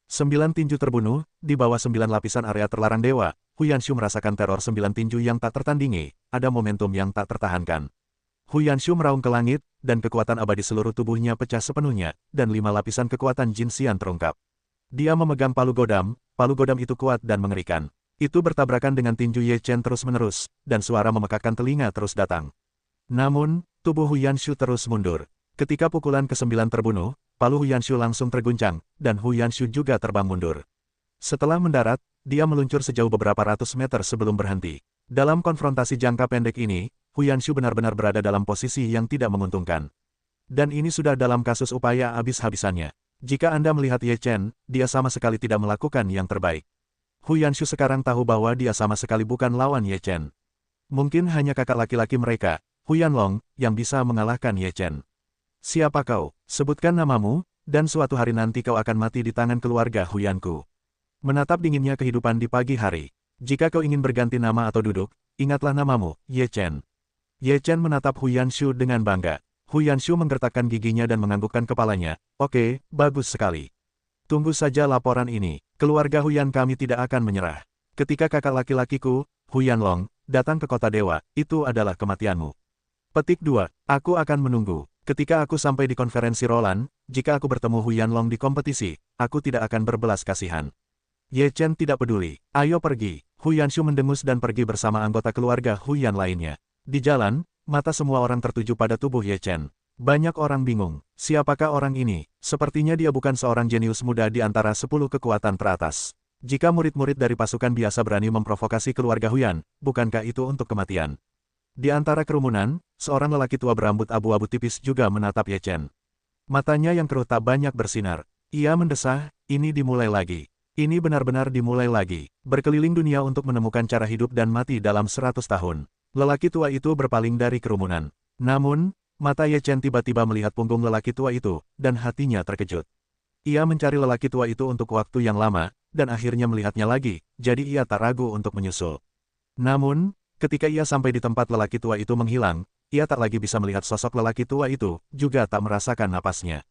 9 tinju terbunuh, di bawah 9 lapisan area terlarang dewa, Huyanshu merasakan teror 9 tinju yang tak tertandingi, ada momentum yang tak tertahankan. Huyanshu meraung ke langit, dan kekuatan abadi seluruh tubuhnya pecah sepenuhnya, dan 5 lapisan kekuatan Jin Xian terungkap. Dia memegang palu godam itu kuat dan mengerikan. Itu bertabrakan dengan tinju Ye Chen terus-menerus, dan suara memekakkan telinga terus datang. Namun, tubuh Huyanshu terus mundur. Ketika pukulan ke-9 terbunuh, palu Huyanshu langsung terguncang, dan Huyanshu juga terbang mundur. Setelah mendarat, dia meluncur sejauh beberapa ratus meter sebelum berhenti. Dalam konfrontasi jangka pendek ini, Huyanshu benar-benar berada dalam posisi yang tidak menguntungkan. Dan ini sudah dalam kasus upaya habis-habisannya. Jika Anda melihat Ye Chen, dia sama sekali tidak melakukan yang terbaik. Huyanshu sekarang tahu bahwa dia sama sekali bukan lawan Ye Chen. Mungkin hanya kakak laki-laki mereka, Huyanlong, yang bisa mengalahkan Ye Chen. Siapa kau? Sebutkan namamu, dan suatu hari nanti kau akan mati di tangan keluarga Huyanku. Menatap dinginnya kehidupan di pagi hari. Jika kau ingin berganti nama atau duduk, ingatlah namamu, Ye Chen. Ye Chen menatap Huyanshu dengan bangga. Huyanshu menggertakkan giginya dan menganggukkan kepalanya. Oke, bagus sekali. Tunggu saja laporan ini. Keluarga Huyan kami tidak akan menyerah. Ketika kakak laki-lakiku, Huyanlong, datang ke kota dewa, itu adalah kematianmu. Petik 2. Aku akan menunggu. Ketika aku sampai di konferensi Roland, jika aku bertemu Huyanlong di kompetisi, aku tidak akan berbelas kasihan. Ye Chen tidak peduli. Ayo pergi. Huyanshu mendengus dan pergi bersama anggota keluarga Huyan lainnya. Di jalan, mata semua orang tertuju pada tubuh Ye Chen. Banyak orang bingung. Siapakah orang ini? Sepertinya dia bukan seorang jenius muda di antara 10 kekuatan teratas. Jika murid-murid dari pasukan biasa berani memprovokasi keluarga Huyan, bukankah itu untuk kematian? Di antara kerumunan, seorang lelaki tua berambut abu-abu tipis juga menatap Ye Chen. Matanya yang keruh tak banyak bersinar. Ia mendesah, ini dimulai lagi. Ini benar-benar dimulai lagi. Berkeliling dunia untuk menemukan cara hidup dan mati dalam 100 tahun. Lelaki tua itu berpaling dari kerumunan. Namun, mata Ye Chen tiba-tiba melihat punggung lelaki tua itu, dan hatinya terkejut. Ia mencari lelaki tua itu untuk waktu yang lama, dan akhirnya melihatnya lagi, jadi ia tak ragu untuk menyusul. Namun, ketika ia sampai di tempat lelaki tua itu menghilang, ia tak lagi bisa melihat sosok lelaki tua itu, juga tak merasakan napasnya.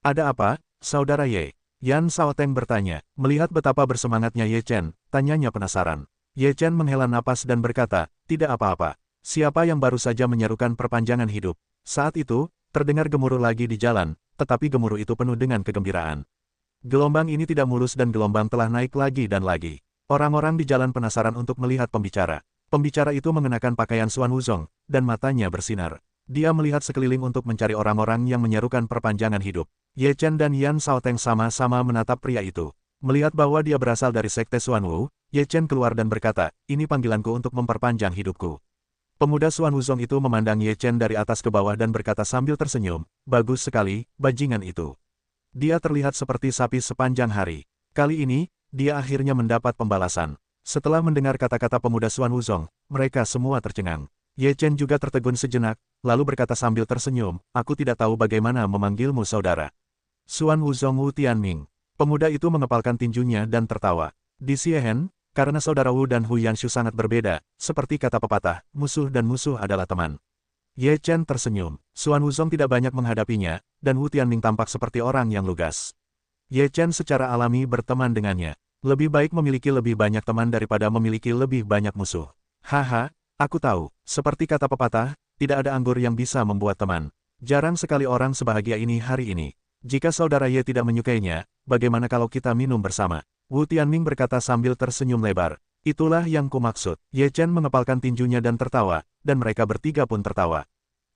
Ada apa, saudara Ye? Yan Shaoteng bertanya, melihat betapa bersemangatnya Ye Chen, tanyanya penasaran. Ye Chen menghela napas dan berkata, tidak apa-apa. Siapa yang baru saja menyerukan perpanjangan hidup? Saat itu, terdengar gemuruh lagi di jalan, tetapi gemuruh itu penuh dengan kegembiraan. Gelombang ini tidak mulus dan gelombang telah naik lagi dan lagi. Orang-orang di jalan penasaran untuk melihat pembicara. Pembicara itu mengenakan pakaian Xuan Wuzong, dan matanya bersinar. Dia melihat sekeliling untuk mencari orang-orang yang menyerukan perpanjangan hidup. Ye Chen dan Yan Shaoteng sama-sama menatap pria itu. Melihat bahwa dia berasal dari sekte Xuan Wu, Ye Chen keluar dan berkata, ini panggilanku untuk memperpanjang hidupku. Pemuda Xuan Wuzong itu memandang Ye Chen dari atas ke bawah dan berkata sambil tersenyum, bagus sekali, bajingan itu. Dia terlihat seperti sapi sepanjang hari. Kali ini, dia akhirnya mendapat pembalasan. Setelah mendengar kata-kata pemuda Xuan Wuzong, mereka semua tercengang. Ye Chen juga tertegun sejenak, lalu berkata sambil tersenyum, aku tidak tahu bagaimana memanggilmu saudara. Xuan Wuzong Wu Tianming. Pemuda itu mengepalkan tinjunya dan tertawa. Di Xiehen, karena saudara Wu dan Hu Yanshu sangat berbeda, seperti kata pepatah, musuh dan musuh adalah teman. Ye Chen tersenyum. Xuan Wuzong tidak banyak menghadapinya, dan Wu Tianming tampak seperti orang yang lugas. Ye Chen secara alami berteman dengannya. Lebih baik memiliki lebih banyak teman daripada memiliki lebih banyak musuh. Haha, aku tahu, seperti kata pepatah, tidak ada anggur yang bisa membuat teman. Jarang sekali orang sebahagia ini hari ini. Jika saudara Ye tidak menyukainya, bagaimana kalau kita minum bersama? Wu Tianming berkata sambil tersenyum lebar. Itulah yang kumaksud. Ye Chen mengepalkan tinjunya dan tertawa, dan mereka bertiga pun tertawa.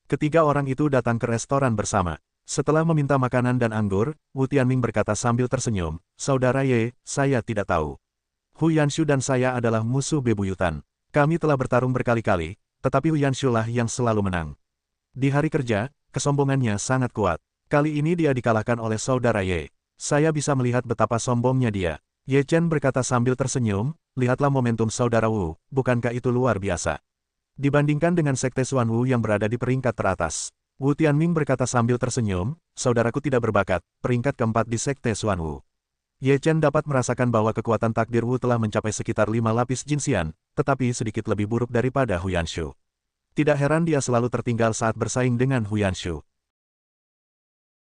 Ketiga orang itu datang ke restoran bersama. Setelah meminta makanan dan anggur, Wu Tianming berkata sambil tersenyum, Saudara Ye, saya tidak tahu. Hu Yanshu dan saya adalah musuh bebuyutan. Kami telah bertarung berkali-kali, tetapi Hu Yanshu lah yang selalu menang. Di hari kerja, kesombongannya sangat kuat. Kali ini dia dikalahkan oleh saudara Ye. Saya bisa melihat betapa sombongnya dia. Ye Chen berkata sambil tersenyum, lihatlah momentum saudara Wu, bukankah itu luar biasa? Dibandingkan dengan sekte Xuan Wu yang berada di peringkat teratas. Wu Tianming berkata sambil tersenyum, saudaraku tidak berbakat, peringkat keempat di sekte Xuan Wu. Ye Chen dapat merasakan bahwa kekuatan takdir Wu telah mencapai sekitar 5 lapis jinxian, tetapi sedikit lebih buruk daripada Hu Yanshu. Tidak heran dia selalu tertinggal saat bersaing dengan Hu Yanshu.